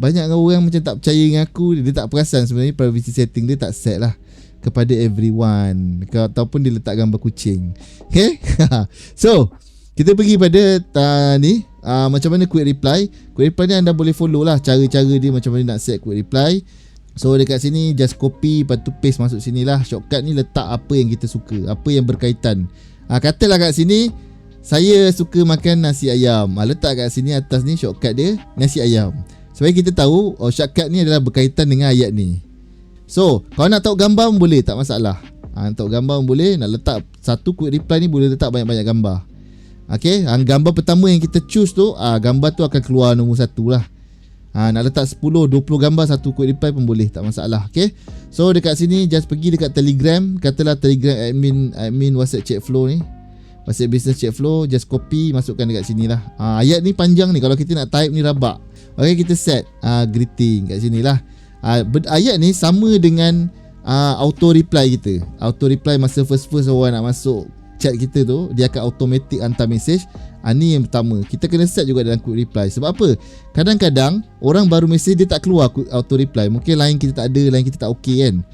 Speaker 1: banyak orang macam tak percaya dengan aku. Dia tak perasan sebenarnya privacy setting dia tak set lah kepada everyone, ataupun dia letak gambar kucing. Okay. So kita pergi pada ni, macam mana quick reply. Quick reply ni anda boleh follow lah cara-cara dia macam mana nak set quick reply. So dekat sini just copy, lepas tu paste masuk sini lah. Shortcut ni letak apa yang kita suka, apa yang berkaitan. Katalah kat sini saya suka makan nasi ayam, letak kat sini atas ni shortcut dia nasi ayam, supaya kita tahu shortcut ni adalah berkaitan dengan ayat ni. So kalau nak tahu gambar pun boleh, tak masalah. Nak tahu gambar pun boleh. Nak letak satu quick reply ni boleh letak banyak-banyak gambar. Okay, gambar pertama yang kita choose tu, gambar tu akan keluar nombor 1 lah. Nak letak 10, 20 gambar satu quick reply pun boleh, tak masalah. Okay, so dekat sini just pergi dekat Telegram. Katalah Telegram admin WhatsApp chat flow ni, WhatsApp business chat flow, just copy masukkan dekat sini lah. Ayat ni panjang ni, kalau kita nak type ni rabak. Okay, kita set greeting kat sini lah. Ayat ni sama dengan auto reply kita. Auto reply masa first orang nak masuk chat kita tu, dia akan automatic hantar message. Ni yang pertama, kita kena set juga dalam quick reply. Sebab apa? Kadang-kadang orang baru message dia tak keluar auto reply. Mungkin line kita tak ada, line kita tak okey kan.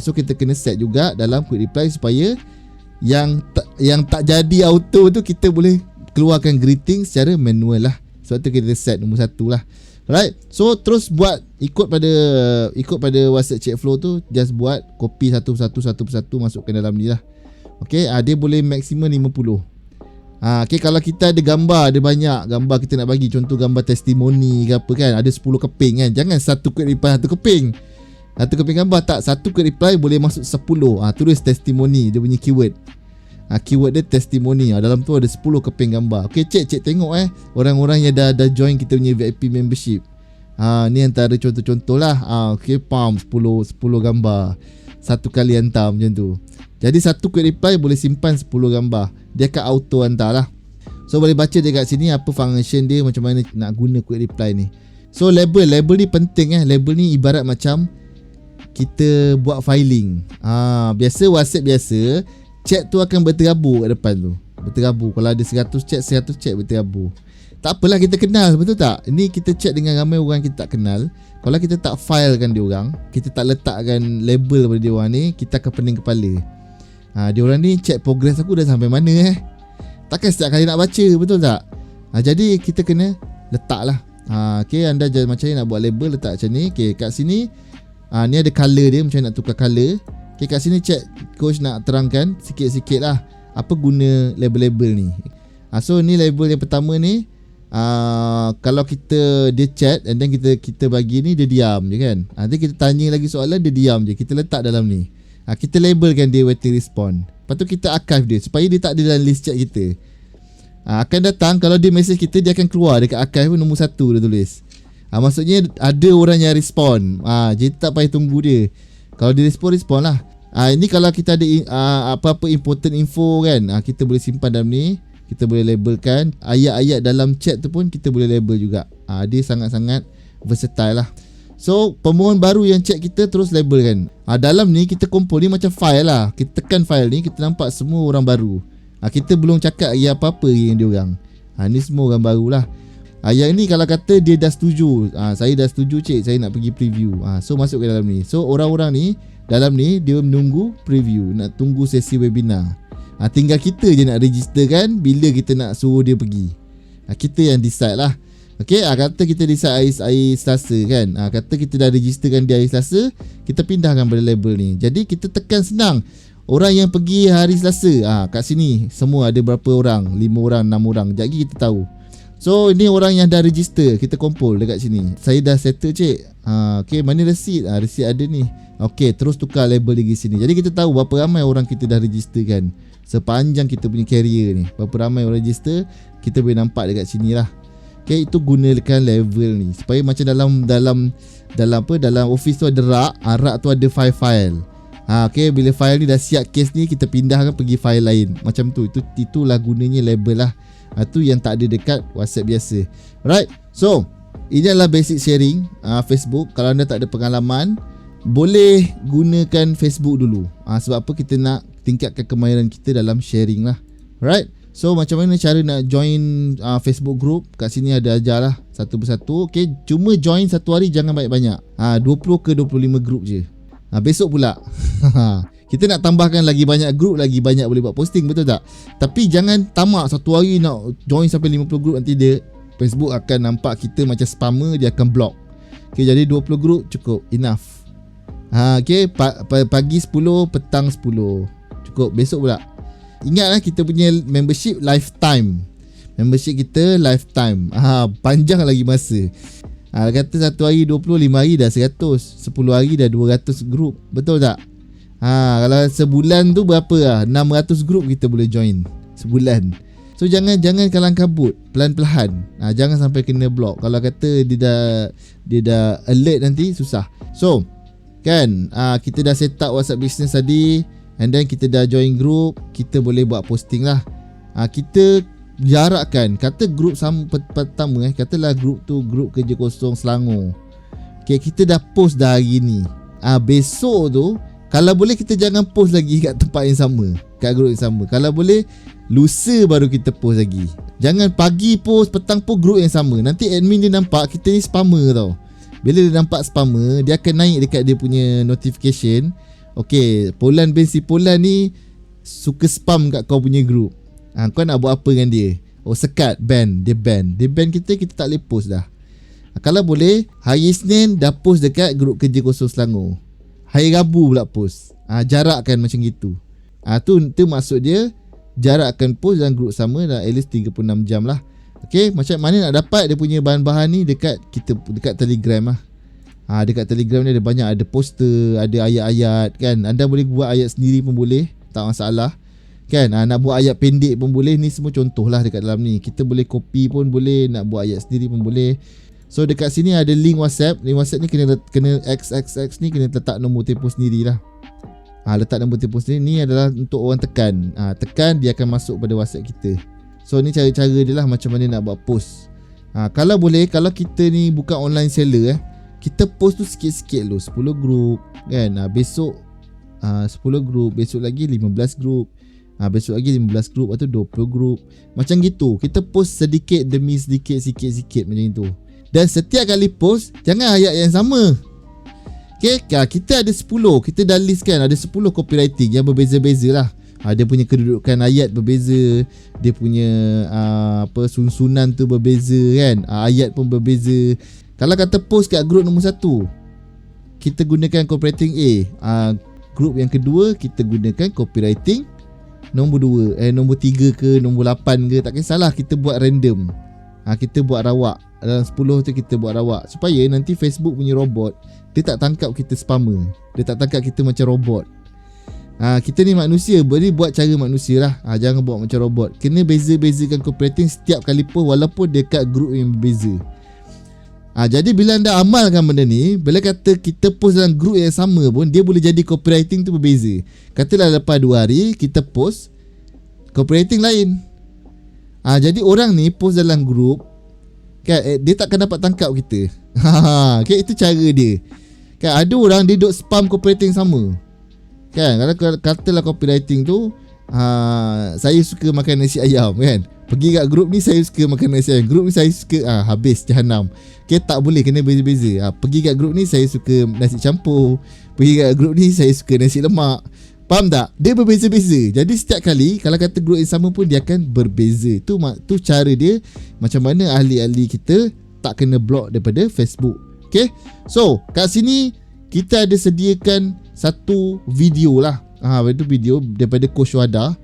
Speaker 1: So kita kena set juga dalam quick reply supaya yang tak jadi auto tu kita boleh keluarkan greeting secara manual lah. Sebab tu kita set nombor 1 lah. Alright, so terus buat ikut pada WhatsApp chat flow tu, just buat copy satu persatu masukkan dalam ni lah. Okay, dia boleh maksimum 50. Okay, kalau kita ada gambar, ada banyak gambar kita nak bagi, contoh gambar testimoni ke apa kan, ada 10 keping kan, jangan satu quick reply satu keping. Satu keping gambar tak, satu quick reply boleh masuk 10. Tulis testimoni, dia punya keyword. Keyword dia testimoni. Dalam tu ada 10 keping gambar. Okay, cek tengok orang-orang yang dah join kita punya VIP membership. Ni antara contoh-contoh lah. Okay, 10 gambar satu kali hantar macam tu. Jadi satu quick reply boleh simpan 10 gambar. Dia akan auto hantar lah. So boleh baca dekat sini apa function dia, macam mana nak guna quick reply ni. So label ni penting. Label ni ibarat macam kita buat filing. Biasa WhatsApp biasa chat tu akan berterabur kat depan tu. Berterabur. Kalau ada 100 chat berterabur. Tak apalah, kita kenal, betul tak? Ini kita chat dengan ramai orang kita tak kenal. Kalau kita tak filekan dia orang, kita tak letakkan label pada dia orang ni, kita akan pening kepala. Dia orang ni chat progress aku dah sampai mana takkan setiap kali nak baca, betul tak? Jadi kita kena letak lah. Okay, anda macam ni nak buat label, letak macam ni. Okay, kat sini ni ada colour dia, macam nak tukar colour. Okay, kat sini chat coach nak terangkan sikit-sikit lah apa guna label-label ni. So ni label yang pertama ni, kalau dia chat and then kita bagi ni, dia diam je kan. Nanti kita tanya lagi soalan, dia diam je, kita letak dalam ni. Kita labelkan dia waiting respond. Lepas tu kita archive dia supaya dia tak ada dalam list chat kita. Akan datang kalau dia message kita, dia akan keluar dekat archive nombor 1 dia tulis. Maksudnya ada orang yang respond. Jadi tak payah tunggu dia. Kalau dia respon lah. Ini kalau kita ada apa-apa important info kan, kita boleh simpan dalam ni. Kita boleh labelkan. Ayat-ayat dalam chat tu pun kita boleh label juga. Dia sangat-sangat versatile lah. So pemohon baru yang chat kita terus labelkan. Dalam ni kita kumpul ni macam file lah. Kita tekan file ni, kita nampak semua orang baru. Kita belum cakap lagi apa-apa dengan dia orang. Ni semua orang baru lah. Yang ni kalau kata dia dah setuju, saya dah setuju cik, saya nak pergi preview. So masuk ke dalam ni. So orang-orang ni dalam ni dia menunggu preview, nak tunggu sesi webinar. Tinggal kita je nak register kan bila kita nak suruh dia pergi. Kita yang decide lah. Okay, kata kita decide hari Selasa kan. Kata kita dah registerkan dia hari Selasa, kita pindahkan pada label ni. Jadi kita tekan senang. orang yang pergi hari Selasa, kat sini semua ada berapa orang, 5 orang, 6 orang. Sekejap lagi kita tahu. So ini orang yang dah register, kita kumpul dekat sini. Saya dah settle cik. Okay, mana resit? Resit ada ni. Okay, terus tukar label lagi sini. Jadi kita tahu berapa ramai orang kita dah register kan, sepanjang kita punya carrier ni. Berapa ramai orang register, kita boleh nampak dekat sini lah. Okay, itu gunakan level ni supaya macam dalam office tu ada rak. Rak tu ada file-file. Okay, bila file ni dah siap case ni, kita pindahkan pergi file lain. Macam tu. Itulah gunanya label lah. Tu yang tak ada dekat WhatsApp biasa. Right. So ini adalah basic sharing Facebook. Kalau anda tak ada pengalaman, boleh gunakan Facebook dulu. Sebab apa? Kita nak tingkatkan kemahiran kita dalam sharing lah. Right. So macam mana cara nak join Facebook group? Kat sini ada ajar lah satu persatu. Okay, cuma join satu hari, jangan banyak-banyak. 20 ke 25 group je. Besok pula kita nak tambahkan lagi banyak group, lagi banyak boleh buat posting, betul tak? Tapi jangan tamak satu hari nak join sampai 50 group. Nanti Facebook akan nampak kita macam spammer, dia akan block. Okay, jadi 20 group cukup, enough. Okay, pagi 10, petang 10 cukup. Besok pula. Ingatlah kita punya membership lifetime. Membership kita lifetime. Panjang lagi masa. Kata satu hari 20, 5 hari dah 100, 10 hari dah 200 group. Betul tak? Kalau sebulan tu berapa lah? 600 group kita boleh join sebulan. So jangan kalang kabut, pelan-pelan. Jangan sampai kena block. Kalau kata dia dah alert nanti susah. So kan, kita dah set up WhatsApp business tadi, and then kita dah join group, kita boleh buat posting lah. Kita jarakkan. Kata group pertama katalah group tu group kerja kosong Selangor. Okay, kita dah post dah hari ni. Besok tu kalau boleh kita jangan post lagi kat tempat yang sama, kat group yang sama. Kalau boleh lusa baru kita post lagi. Jangan pagi post, petang post group yang sama. Nanti admin dia nampak kita ni spammer tau. Bila dia nampak spammer, dia akan naik dekat dia punya notification. Okay, Polan bin si Polan ni suka spam kat kau punya group. Kau nak buat apa dengan dia? Sekat, ban. Dia ban kita tak boleh post dah. Kalau boleh, hari Isnin dah post dekat group kerja kosong Selangor. Hari Rabu pula post. Jarakkan macam gitu. Tu maksud dia, jarakkan post dalam group sama dah at least 36 jam lah. Okay, macam mana nak dapat dia punya bahan-bahan ni? Dekat Telegram lah. Dekat Telegram ni ada banyak, ada poster, ada ayat-ayat kan. Anda boleh buat ayat sendiri pun boleh, tak masalah kan. Nak buat ayat pendek pun boleh. Ni semua contoh lah dekat dalam ni. Kita boleh copy pun boleh, nak buat ayat sendiri pun boleh. So dekat sini ada link WhatsApp. Link WhatsApp ni kena XXX ni kena letak nombor telefon sendiri lah. Letak nombor telefon sendiri ni adalah untuk orang tekan. Tekan dia akan masuk pada WhatsApp kita. So ni cara-cara dia lah macam mana nak buat post. Kalau boleh, kalau kita ni bukan online seller kita post tu sikit-sikit dulu, 10 group kan. Besok 10 group, besok lagi 15 group, besok lagi 15 group, atau 20 group. Macam gitu. Kita post sedikit demi sedikit, sikit-sikit macam itu. Dan setiap kali post jangan ayat yang sama. Okay, kita ada 10, kita dah list kan, ada 10 copywriting yang berbeza-beza lah. Dia punya kedudukan ayat berbeza, dia punya susunan tu berbeza kan. Ayat pun berbeza. Kalau kata post kat group nombor 1, kita gunakan copywriting A. Group yang kedua kita gunakan copywriting nombor 2, nombor 3 ke nombor 8 ke, tak kisahlah, kita buat random. Kita buat rawak. Dalam 10 tu kita buat rawak, supaya nanti Facebook punya robot dia tak tangkap kita spammer, dia tak tangkap kita macam robot. Kita ni manusia, boleh buat cara manusia lah. Jangan buat macam robot. Kena beza-bezakan copywriting setiap kali post, walaupun dekat group yang berbeza. Jadi bila anda amalkan benda ni, bila kata kita post dalam group yang sama pun, dia boleh jadi copywriting tu berbeza. Katalah lepas 2 hari kita post copywriting lain. Jadi orang ni post dalam group kan, dia takkan dapat tangkap kita. Okay, itu cara dia kan. Ada orang dia duk spam copywriting sama kan. Kalau katalah copywriting tu, saya suka makan nasi ayam kan, pergi kat group ni saya suka makan nasi ayam, group ni saya suka habis jahanam. Okay, tak boleh, kena beza-beza. Pergi kat group ni saya suka nasi campur, pergi kat group ni saya suka nasi lemak. Faham tak? Dia berbeza-beza. Jadi setiap kali kalau kata group yang sama pun dia akan berbeza. Tu cara dia macam mana ahli-ahli kita tak kena block daripada Facebook. Okay, so kat sini kita ada sediakan satu video lah. Itu video daripada Coach Wada.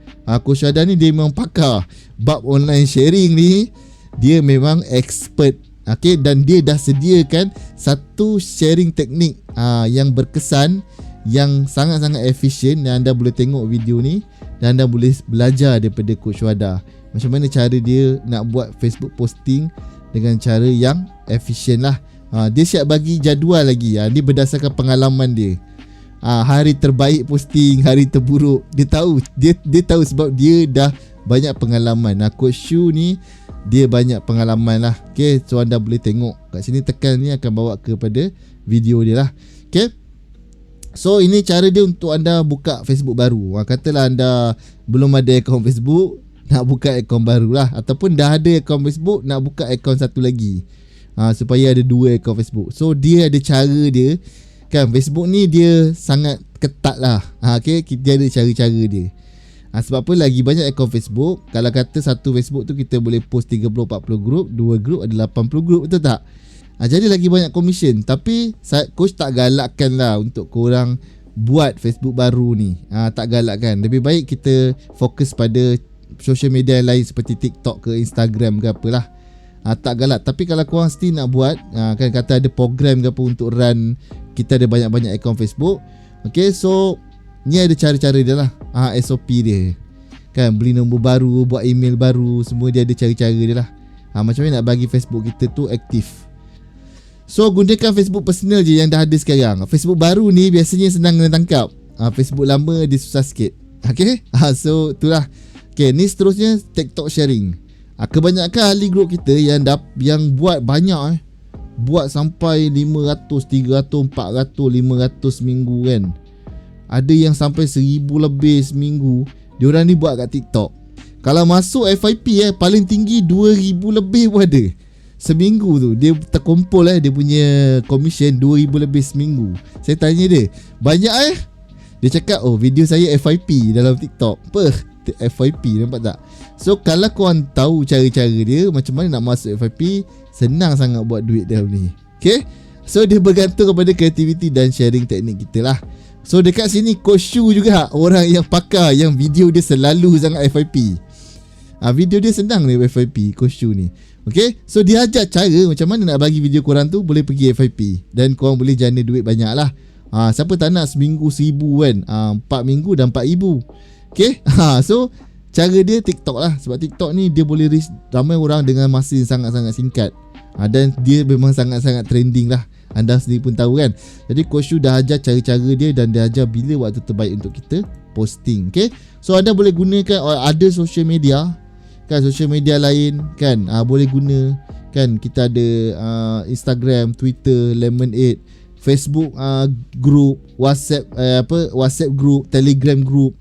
Speaker 1: Coach Wada ni dia memang pakar bab online sharing ni. Dia memang expert. Okay, dan dia dah sediakan satu sharing teknik yang berkesan, yang sangat-sangat efisien, dan anda boleh tengok video ni dan anda boleh belajar daripada Coach Wada macam mana cara dia nak buat Facebook posting dengan cara yang efisien lah. Dia siap bagi jadual lagi. Dia berdasarkan pengalaman dia. Hari terbaik posting, hari terburuk. Dia tahu sebab dia dah banyak pengalaman. Coach Shu ni dia banyak pengalaman lah. Okay, so anda boleh tengok kat sini, tekan ni akan bawa kepada video dia lah. Okay, so ini cara dia untuk anda buka Facebook baru. Katalah anda belum ada akaun Facebook, nak buka akaun baru lah. Ataupun dah ada akaun Facebook, nak buka akaun satu lagi, supaya ada 2 akaun Facebook. So dia ada cara dia kan. Facebook ni dia sangat ketat lah. Okay, dia ada cara-cara dia. Sebab apa, lagi banyak akaun Facebook. Kalau kata satu Facebook tu kita boleh post 30-40 grup, 2 grup ada 80 grup, betul tak? Jadi lagi banyak commission. Tapi coach tak galakkan lah untuk korang buat Facebook baru ni. Tak galakkan. Lebih baik kita fokus pada social media lain seperti TikTok ke Instagram ke apalah. Tak galak. Tapi kalau korang still nak buat, kan kata ada program ke apa untuk run, kita ada banyak-banyak akaun Facebook. Okay, so ni ada cara-cara dia lah. SOP dia kan, beli nombor baru, buat email baru, semua dia ada cara-cara dia lah. Macam mana nak bagi Facebook kita tu aktif. So gunakan Facebook personal je yang dah ada sekarang. Facebook baru ni biasanya senang kena tangkap. Facebook lama dia susah sikit. Okay, so itulah. Okay, ni seterusnya TikTok sharing. Kebanyakan ahli grup kita yang buat banyak buat sampai 500, 300, 400, 500 seminggu kan. Ada yang sampai 1000 lebih seminggu. Diorang ni buat kat TikTok. Kalau masuk FYP paling tinggi 2000 lebih pun ada. Seminggu tu dia terkumpul dia punya commission 2000 lebih seminggu. Saya tanya dia, banyak Dia cakap, video saya FYP dalam TikTok. FYP, nampak tak? So kalau korang tahu cara-cara dia, macam mana nak masuk FYP, senang sangat buat duit dalam ni. Okay, so dia bergantung kepada kreativiti dan sharing teknik kita lah. So dekat sini Coach Shu juga orang yang pakar, yang video dia selalu sangat FYP. Video dia senang ni FYP, Coach Shu ni. Okay, so dia ajar cara macam mana nak bagi video korang tu boleh pergi FYP, dan korang boleh jana duit banyak lah. Siapa tak nak seminggu 1000 kan, 4 minggu dah 4000. Okay, so cara dia TikTok lah. Sebab TikTok ni dia boleh reach ramai orang dengan masa yang sangat-sangat singkat. Dan dia memang sangat-sangat trending lah. Anda sendiri pun tahu kan. Jadi Coach Shu dah ajar cara-cara dia, dan dia ajar bila waktu terbaik untuk kita posting. Okay, so anda boleh gunakan ada social media kan, social media lain kan, boleh guna kan. Kita ada Instagram, Twitter, Lemonade, Facebook group, WhatsApp WhatsApp group, Telegram group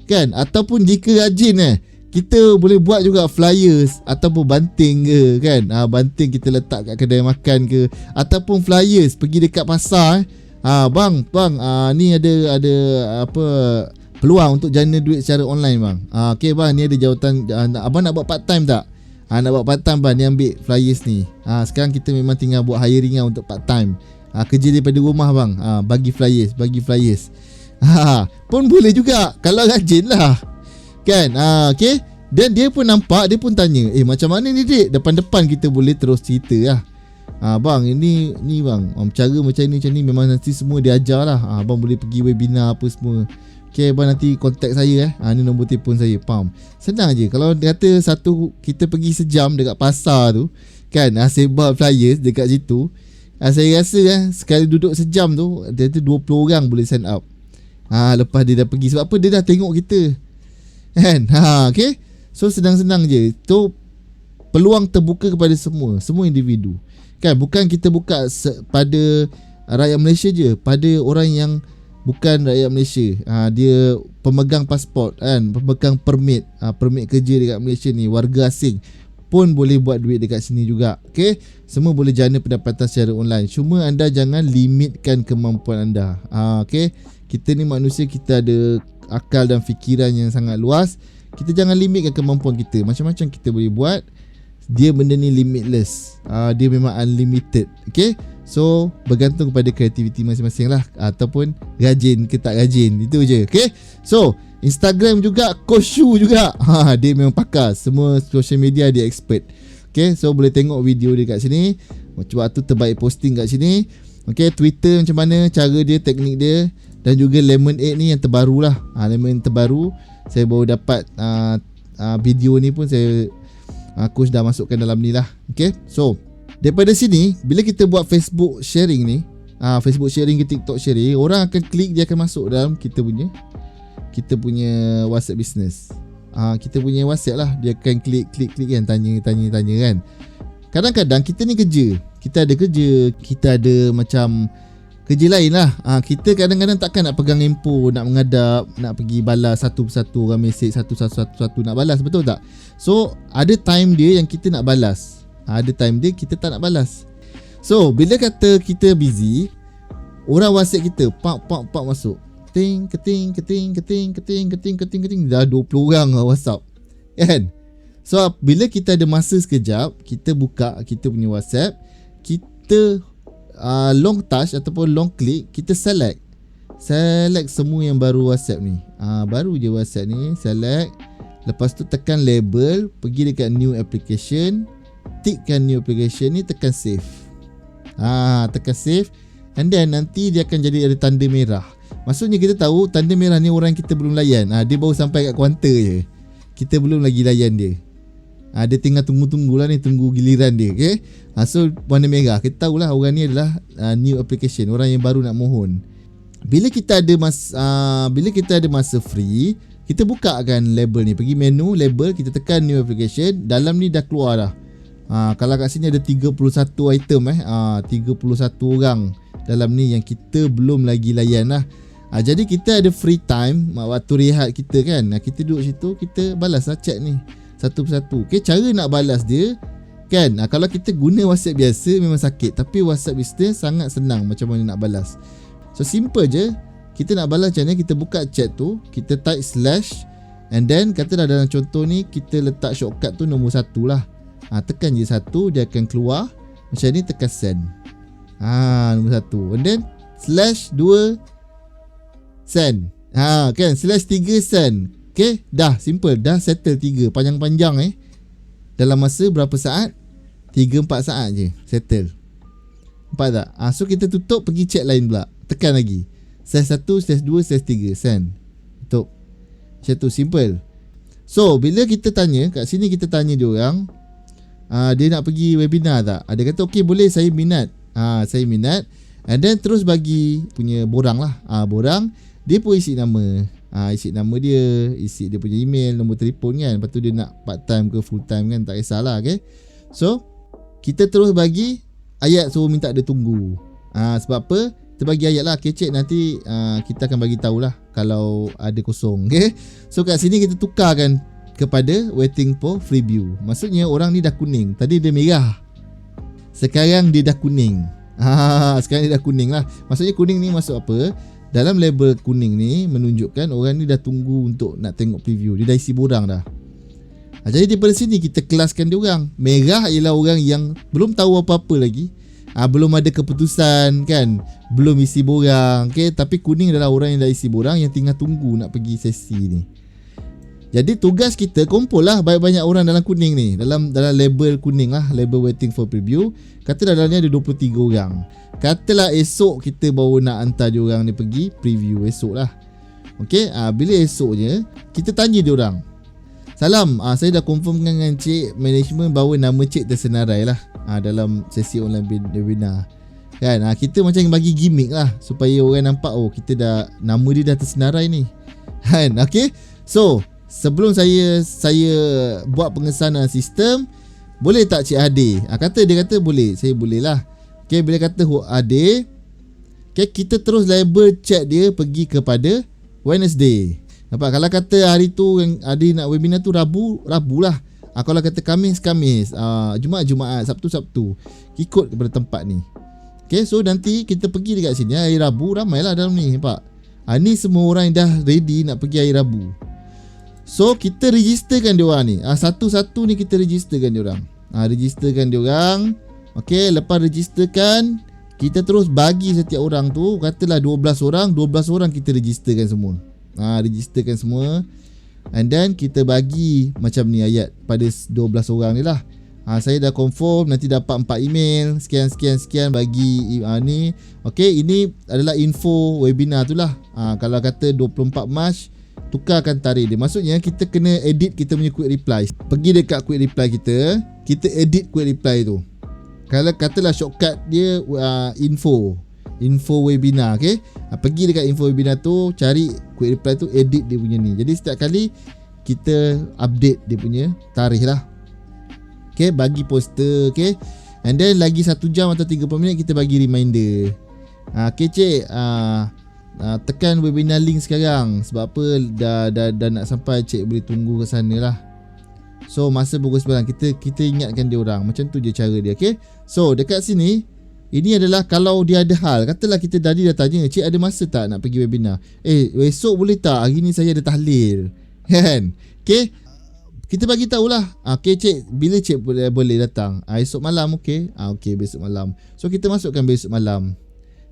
Speaker 1: kan. Ataupun jika rajin kita boleh buat juga flyers ataupun banting ke kan. Banting kita letak kat kedai makan ke, ataupun flyers pergi dekat pasar. Bang, ni ada apa peluang untuk jana duit secara online bang. Okey bang, ni ada jawatan, abang nak buat part time tak? Nak buat part time bang, ni ambil flyers ni. Sekarang kita memang tinggal buat hiring untuk part time. Kerja daripada rumah bang. Bagi flyers. Pun boleh juga kalau rajin lah kan. Okay, dan dia pun nampak, dia pun tanya, macam mana ni dik? Depan-depan kita boleh terus cerita lah. Bang, ini bang, cara macam ni memang nanti semua dia ajar lah. Abang boleh pergi webinar apa semua. Okay bang, nanti contact saya ni nombor telefon saya. Faham? Senang je. Kalau dia kata kita pergi sejam dekat pasar tu kan, sebar flyers dekat situ, saya rasa sekali duduk sejam tu dia tu 20 orang boleh sign up. Lepas dia dah pergi. Sebab apa? Dia dah tengok kita kan. Okay, so senang-senang je. Tu peluang terbuka kepada semua individu kan. Bukan kita buka pada rakyat Malaysia je, pada orang yang bukan rakyat Malaysia. Dia pemegang pasport kan, pemegang permit kerja dekat Malaysia ni, warga asing pun boleh buat duit dekat sini juga. Okay, semua boleh jana pendapatan secara online. Cuma anda jangan limitkan kemampuan anda. Okay, kita ni manusia, kita ada akal dan fikiran yang sangat luas. Kita jangan limitkan kemampuan kita. Macam-macam kita boleh buat. dia benda ni limitless. Dia memang unlimited. Okay, so bergantung kepada kreativiti masing-masing lah, ataupun rajin ke tak rajin, itu je. Okay, so Instagram juga, Coach Shu juga, dia memang pakar. Semua social media dia expert. Okay, so boleh tengok video dia kat sini. Macam waktu terbaik posting kat sini. Okay, Twitter macam mana cara dia, teknik dia. Dan juga Lemonade ni yang terbaru lah. Lemonade terbaru, saya baru dapat video ni pun Coach dah masukkan dalam ni lah. Okay, so daripada sini, bila kita buat Facebook sharing ni, Facebook sharing ke TikTok sharing, orang akan klik, dia akan masuk dalam kita punya WhatsApp business. Kita punya WhatsApp lah. Dia akan klik kan, tanya kan. Kadang-kadang kita ni kerja, kita ada macam kerja lain lah. Kita kadang-kadang takkan nak pegang info, nak menghadap, nak pergi balas satu persatu orang mesej, satu nak balas, betul tak? So ada time dia yang kita nak balas, ada time dia kita tak nak balas. So bila kata kita busy, orang WhatsApp kita pak masuk, keting, dah 20 orang WhatsApp kan. So bila kita ada masa sekejap, kita buka kita punya WhatsApp, kita long touch ataupun long click, kita select semua yang baru WhatsApp ni. Baru je WhatsApp ni, select. Lepas tu tekan label, pergi dekat new application, tikkan new application ni, tekan save. Tekan save, and then nanti dia akan jadi ada tanda merah. Maksudnya kita tahu tanda merah ni orang kita belum layan. Dia baru sampai kat kaunter je, kita belum lagi layan dia. Dia tinggal tunggu lah ni, tunggu giliran dia. Okay, so warna merah, kita tahulah orang ni adalah new application, orang yang baru nak mohon. Bila kita ada masa free, kita buka kan label ni, pergi menu label, kita tekan new application, dalam ni dah keluar dah. Kalau kat sini ada 31 item 31 orang dalam ni yang kita belum lagi layan lah. Jadi kita ada free time, waktu rehat kita kan, kita duduk situ, kita balas lah chat ni satu persatu. Okay, cara nak balas dia kan, kalau kita guna WhatsApp biasa memang sakit, tapi WhatsApp business sangat senang macam mana nak balas. So simple je. Kita nak balas macam ni, kita buka chat tu, kita type slash, and then katalah dalam contoh ni kita letak shortcut tu nombor 1 lah. Tekan je 1, dia akan keluar macam ni, tekan send. Nombor 1, and then slash 2 send. Kan, slash 3 send. Okay, dah simple, dah settle 3 panjang-panjang dalam masa berapa saat? 3-4 saat je settle. Nampak tak? So kita tutup, pergi chat lain pula, tekan lagi slash 1, slash 2, slash 3 send. Tutup. Macam tu, simple. So bila kita tanya kat sini, kita tanya dia orang, dia nak pergi webinar tak? Dia kata okey, boleh, saya minat. Saya minat. And then terus bagi punya borang lah. Borang, dia pun isi nama. Isi nama dia, isi dia punya email, nombor telefon kan. Lepas tu dia nak part time ke full time kan, tak kisahlah. Okay, so kita terus bagi ayat suruh minta dia tunggu. Sebab apa? Kita bagi ayat lah, okay cik, nanti kita akan bagi tahulah kalau ada kosong. Okay, so kat sini kita tukarkan kepada waiting for preview. Maksudnya orang ni dah kuning, tadi dia merah, sekarang dia dah kuning. Sekarang dia dah kuning lah. Maksudnya kuning ni masuk apa? Dalam label kuning ni menunjukkan orang ni dah tunggu untuk nak tengok preview. Dia dah isi borang dah. Jadi daripada sini kita kelaskan dia orang. Merah ialah orang yang belum tahu apa-apa lagi, belum ada keputusan kan, belum isi borang. Okay, tapi kuning adalah orang yang dah isi borang, yang tinggal tunggu nak pergi sesi ni. Jadi tugas kita kumpul lah banyak-banyak orang dalam kuning ni, dalam label kuning lah, label waiting for preview. Katalah dalam ni ada 23 orang. Katalah esok kita baru nak hantar dia orang ni pergi preview esok lah. Okay, bila esoknya kita tanya dia orang, salam, saya dah confirmkan dengan cik management bahawa nama cik tersenarai lah dalam sesi online webinar kan. Kita macam bagi gimmick lah supaya orang nampak, oh kita dah, nama dia dah tersenarai ni kan. Okay, so sebelum saya buat pengesanan sistem, boleh tak Cik Hadir? Dia kata boleh. Saya boleh lah. Okay, bila kata Hadir, okay, kita terus label chat dia pergi kepada Wednesday. Nampak? Kalau kata hari tu yang Hadir nak webinar tu Rabu lah. Kalau kata Khamis, Jumaat, Sabtu, ikut kepada tempat ni. Okay, so nanti kita pergi dekat sini hari Rabu, ramai lah dalam ni. Nampak? Ni semua orang yang dah ready nak pergi hari Rabu. So kita registerkan dia orang ni. Satu-satu ni kita registerkan dia orang. Registerkan diorang. Okey, lepas registerkan, kita terus bagi setiap orang tu, katalah 12 orang, 12 orang kita registerkan semua. Registerkan semua. And then kita bagi macam ni ayat pada 12 orang ni lah. Saya dah confirm, nanti dapat 4 email, sekian bagi ni. Okey, ini adalah info webinar tu lah. Kalau kata 24 Mac, tukarkan tarikh dia. Maksudnya kita kena edit kita punya quick reply. Pergi dekat quick reply kita edit quick reply tu. Kalau katalah shortcut dia info webinar, okey. Pergi dekat info webinar tu, cari quick reply tu, edit dia punya ni. Jadi setiap kali kita update dia punya tarikh lah. Okey, bagi poster, okey. And then lagi 1 jam atau 30 minit kita bagi reminder. Okey cik, tekan webinar link sekarang. Sebab apa dah nak sampai, cik boleh tunggu ke sana lah. So masa pukul 9 kita ingatkan dia orang. Macam tu je cara dia, okey. So dekat sini, ini adalah kalau dia ada hal. Katalah kita tadi dah tanya, cik ada masa tak nak pergi webinar? Esok boleh tak? Hari ni saya ada tahlil. Kan? Okey. Kita bagi tahulah. Okey cik, bila cik boleh datang? Esok malam, okey. Okey, besok malam. So kita masukkan besok malam.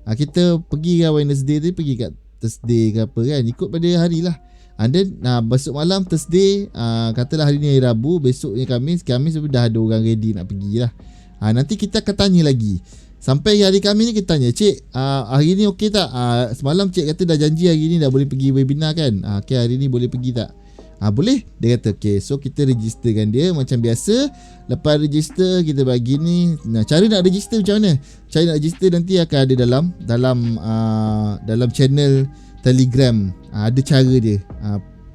Speaker 1: Kita pergi ke Wednesday tu, pergi kat Thursday ke apa kan, ikut pada hari lah. And then besok malam Thursday, katalah hari ni hari Rabu, besoknya Khamis dah ada orang ready nak pergi lah. Nanti kita akan tanya lagi. Sampai hari Khamis ni kita tanya, cik hari ni okey tak? Semalam cik kata dah janji hari ni dah boleh pergi webinar kan? Okey, hari ni boleh pergi tak? Boleh. Dia kata okey. So kita registerkan dia macam biasa. Lepas register kita bagi ni. Cara nak register macam mana? Cara nak register nanti akan ada dalam channel Telegram. Ada cara dia.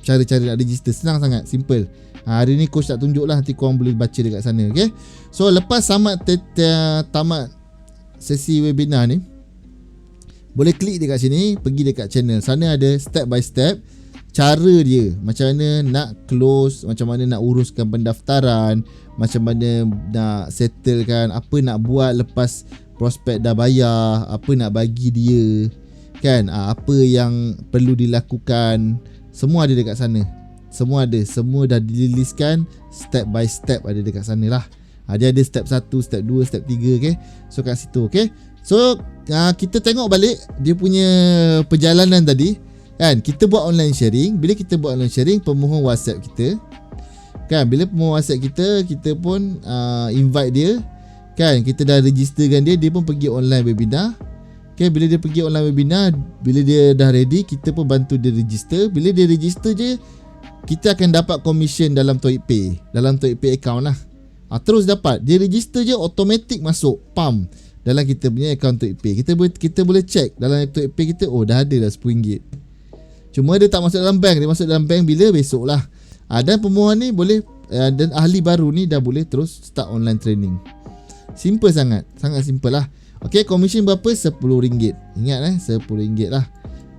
Speaker 1: Cara-cara nak register senang sangat, simple. Hari ni coach tak tunjuk lah, nanti korang boleh baca dekat sana, okay? So lepas tamat sesi webinar ni, boleh klik dekat sini, pergi dekat channel. Sana ada step by step cara dia, macam mana nak close, macam mana nak uruskan pendaftaran, macam mana nak settlekan, apa nak buat lepas prospek dah bayar, apa nak bagi dia kan, apa yang perlu dilakukan. Semua ada dekat sana. Semua dah dilistkan step by step, ada dekat sana lah. Dia ada step 1, step 2, step 3, okay? So kat situ, okay? So kita tengok balik dia punya perjalanan tadi kan. Kita buat online sharing. Bila kita buat online sharing, pemohon WhatsApp kita kan, bila pemohon WhatsApp kita pun invite dia kan. Kita dah registerkan dia pun pergi online webinar. Okay, bila dia pergi online webinar, bila dia dah ready, kita pun bantu dia register. Bila dia register je, kita akan dapat commission dalam ToyPay, dalam ToyPay account lah. Terus dapat, dia register je automatic masuk pam dalam kita punya account ToyPay. Kita boleh check dalam ToyPay kita, oh dah ada dah RM10. Cuma dia tak masuk dalam bank. Dia masuk dalam bank bila besok lah. Dan pemohon ni boleh, dan ahli baru ni dah boleh terus start online training. Simple sangat, sangat simple lah. Okay, commission berapa? RM10. Ingat RM10 lah.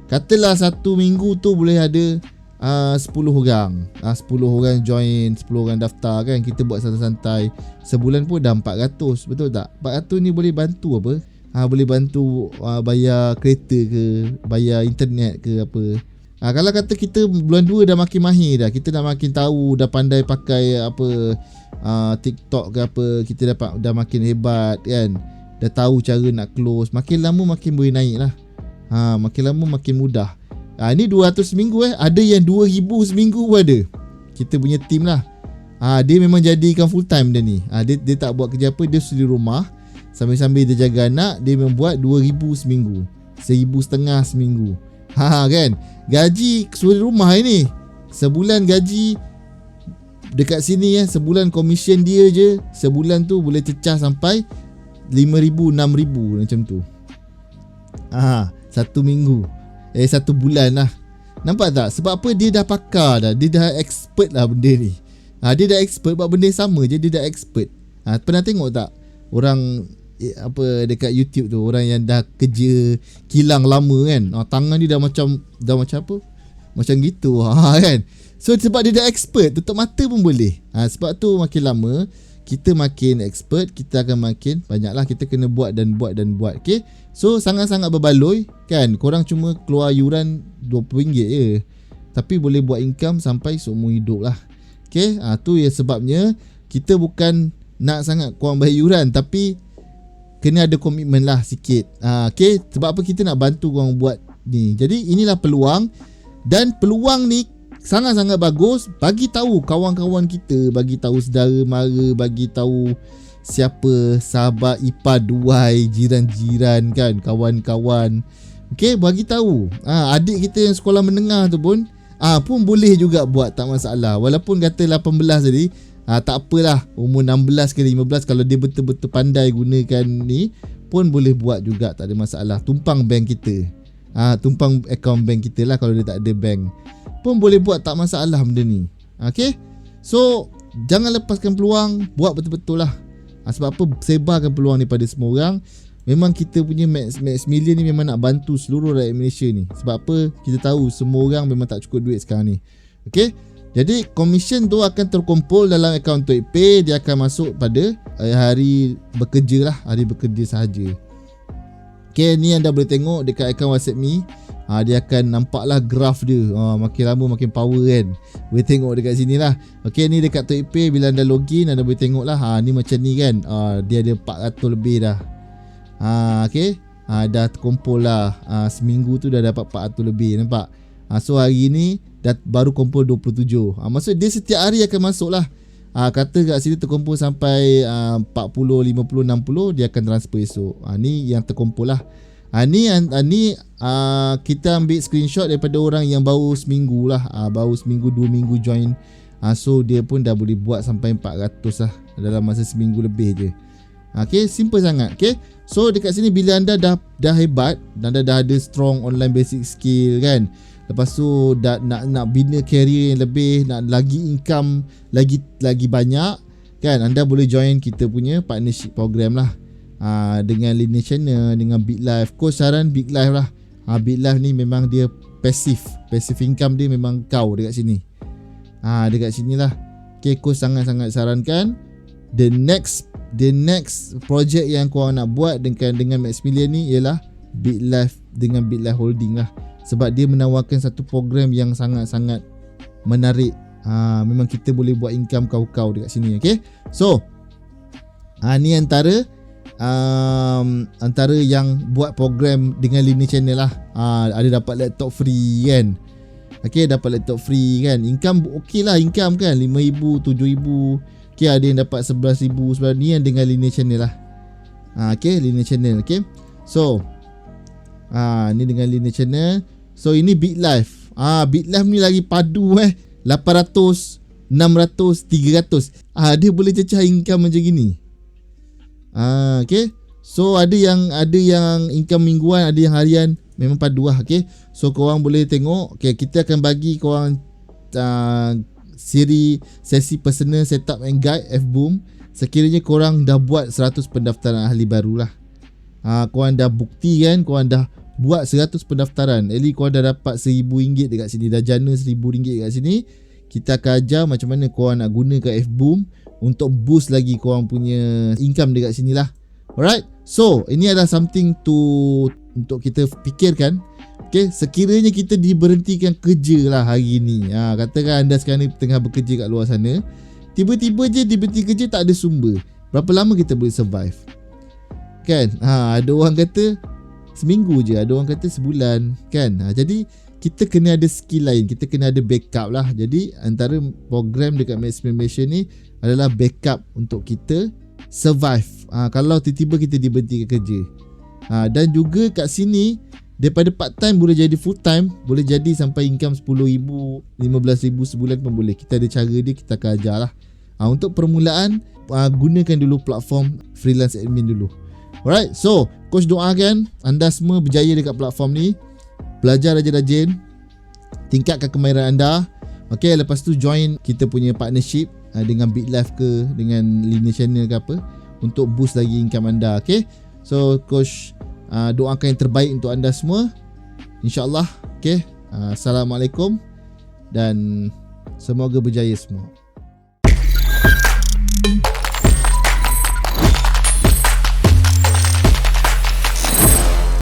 Speaker 1: Katalah satu minggu tu boleh ada 10 orang. 10 orang join, 10 orang daftar kan. Kita buat santai-santai. Sebulan pun dah 400, betul tak? 400 ni boleh bantu apa? Boleh bantu bayar kereta ke, bayar internet ke apa. Kalau kata kita bulan 2 dah makin mahir dah, kita dah makin tahu, dah pandai pakai apa, TikTok ke apa, kita dah makin hebat kan. Dah tahu cara nak close. Makin lama makin boleh naik lah. Makin lama makin mudah. Ni 200 seminggu ada yang 2000 seminggu pun ada. Kita punya team lah. Dia memang jadikan full time dia ni. Dia tak buat kerja apa, dia di rumah sambil-sambil dia jaga anak. Dia membuat 2000 seminggu, 1500 seminggu. Kan, gaji kesuai rumah ni, sebulan gaji dekat sini sebulan komisen dia je, sebulan tu boleh cecah sampai 5,000, 6,000 macam tu. Satu minggu, satu bulan lah. Nampak tak? Sebab apa? Dia dah pakar dah. Dia dah expert lah benda ni. Dia dah expert buat benda sama je. Dia dah expert. Pernah tengok tak orang dekat YouTube tu, orang yang dah kerja kilang lama kan, tangan dia dah macam apa? Macam gitu kan. So sebab dia dah expert, tutup mata pun boleh. Sebab tu makin lama kita makin expert, kita akan makin banyaklah kita kena buat dan buat. Okay? So sangat-sangat berbaloi kan. Korang cuma keluar yuran RM20 je, tapi boleh buat income sampai seumur hidup lah. Okay? Tu ya sebabnya kita bukan nak sangat korang bayar yuran, tapi kena ada komitmen lah sikit. Okay, sebab apa kita nak bantu korang buat ni. Jadi inilah peluang, dan peluang ni sangat-sangat bagus. Bagi tahu kawan-kawan kita, bagi tahu saudara mara, bagi tahu siapa sahabat ipar duai, jiran-jiran kan, kawan-kawan. Okay, bagi tahu. Adik kita yang sekolah menengah tu pun boleh juga buat, tak masalah. Walaupun kata 18 tadi, tak apalah, umur 16 ke 15, kalau dia betul-betul pandai gunakan ni pun boleh buat juga, tak ada masalah. Tumpang bank kita, tumpang akaun bank kita lah. Kalau dia tak ada bank pun boleh buat, tak masalah benda ni. Okay, so jangan lepaskan peluang, buat betul-betul lah. Sebab apa, sebarkan peluang ni pada semua orang. Memang kita punya Max Million ni memang nak bantu seluruh rakyat Malaysia ni. Sebab apa, kita tahu semua orang memang tak cukup duit sekarang ni. Okay, jadi komisen tu akan terkumpul dalam akaun TuikPay. Dia akan masuk pada hari bekerja lah, hari bekerja sahaja. Okay, ni anda boleh tengok dekat akaun WhatsApp Me. Dia akan nampak lah graf dia. Makin lama makin power kan. Boleh tengok dekat sini lah. Okay, ni dekat TuikPay, bila anda login anda boleh tengok lah. Ni macam ni kan. Dia ada 400 lebih dah. Okay, dah terkumpul lah. Seminggu tu dah dapat 400 lebih, nampak. So hari ni dah baru kumpul 27. Maksud dia setiap hari akan masuk lah. Kata kat sini terkumpul sampai 40, 50, 60, dia akan transfer esok. Ni yang terkumpul lah. Ni kita ambil screenshot daripada orang yang baru seminggu lah. Baru seminggu, 2 minggu join. So dia pun dah boleh buat sampai 400 lah dalam masa seminggu lebih je. Okay, simple sangat. Okay, so dekat sini bila anda dah hebat, anda dah ada strong online basic skill kan, lepas tu dah nak bina career yang lebih, nak lagi income lagi banyak kan, anda boleh join kita punya partnership program lah. Dengan Linear Channel, dengan BitLife. Coach saran BitLife lah. BitLife ni memang dia passive income dia memang kau dekat sini. Dekat sini lah. Okay, coach sangat-sangat sarankan. The next project yang korang nak buat dengan Max Million ni ialah BitLife dengan BitLife Holding lah. Sebab dia menawarkan satu program yang sangat-sangat menarik. Memang kita boleh buat income kau-kau dekat sini. Okay, so ni antara yang buat program dengan Linear Channel lah. Ada dapat laptop free kan. Okay, dapat laptop free kan. Income okey lah, income kan 5,000, 7,000. Okay, ada yang dapat 11,000. Sebab ni yang dengan Linear Channel lah. Okay, Linear Channel. Okay, so ni dengan Linear Channel. So ini BitLife. BitLife ni lagi padu 800, 600, 300. Dia boleh cecah income macam gini. Okay, so ada yang income mingguan, ada yang harian, memang padu lah. Okay, so korang boleh tengok. Okay, kita akan bagi korang sesi personal setup and guide FBoom sekiranya korang dah buat 100 pendaftaran ahli baru lah. Korang dah bukti kan, korang dah buat 100 pendaftaran, at least korang dah dapat RM1,000 dekat sini, dah jana RM1,000 dekat sini. Kita akan ajar macam mana korang nak gunakan FBoom untuk boost lagi korang punya income dekat sini lah. Alright, so ini adalah something untuk kita fikirkan. Okay, sekiranya kita diberhentikan kerja lah hari ni, katakan anda sekarang ni tengah bekerja kat luar sana, tiba-tiba je diberhenti kerja, tak ada sumber, berapa lama kita boleh survive kan? Ada orang kata seminggu je, ada orang kata sebulan kan. Jadi kita kena ada skill lain, kita kena ada backup lah. Jadi antara program dekat Max Million ni adalah backup untuk kita survive kalau tiba-tiba kita diberhentikan kerja. Dan juga kat sini daripada part time boleh jadi full time, boleh jadi sampai income 10,000, 15,000 sebulan pun boleh. Kita ada cara dia, kita akan ajar lah. Untuk permulaan, gunakan dulu platform freelance admin dulu. Alright, so coach doakan anda semua berjaya dekat platform ni. Belajar rajin-rajin, tingkatkan kemahiran anda. Okay, lepas tu join kita punya partnership dengan BitLife ke, dengan Linear Channel ke apa, untuk boost lagi income anda. Okay, so coach doakan yang terbaik untuk anda semua, InsyaAllah. Okay, Assalamualaikum dan semoga berjaya semua.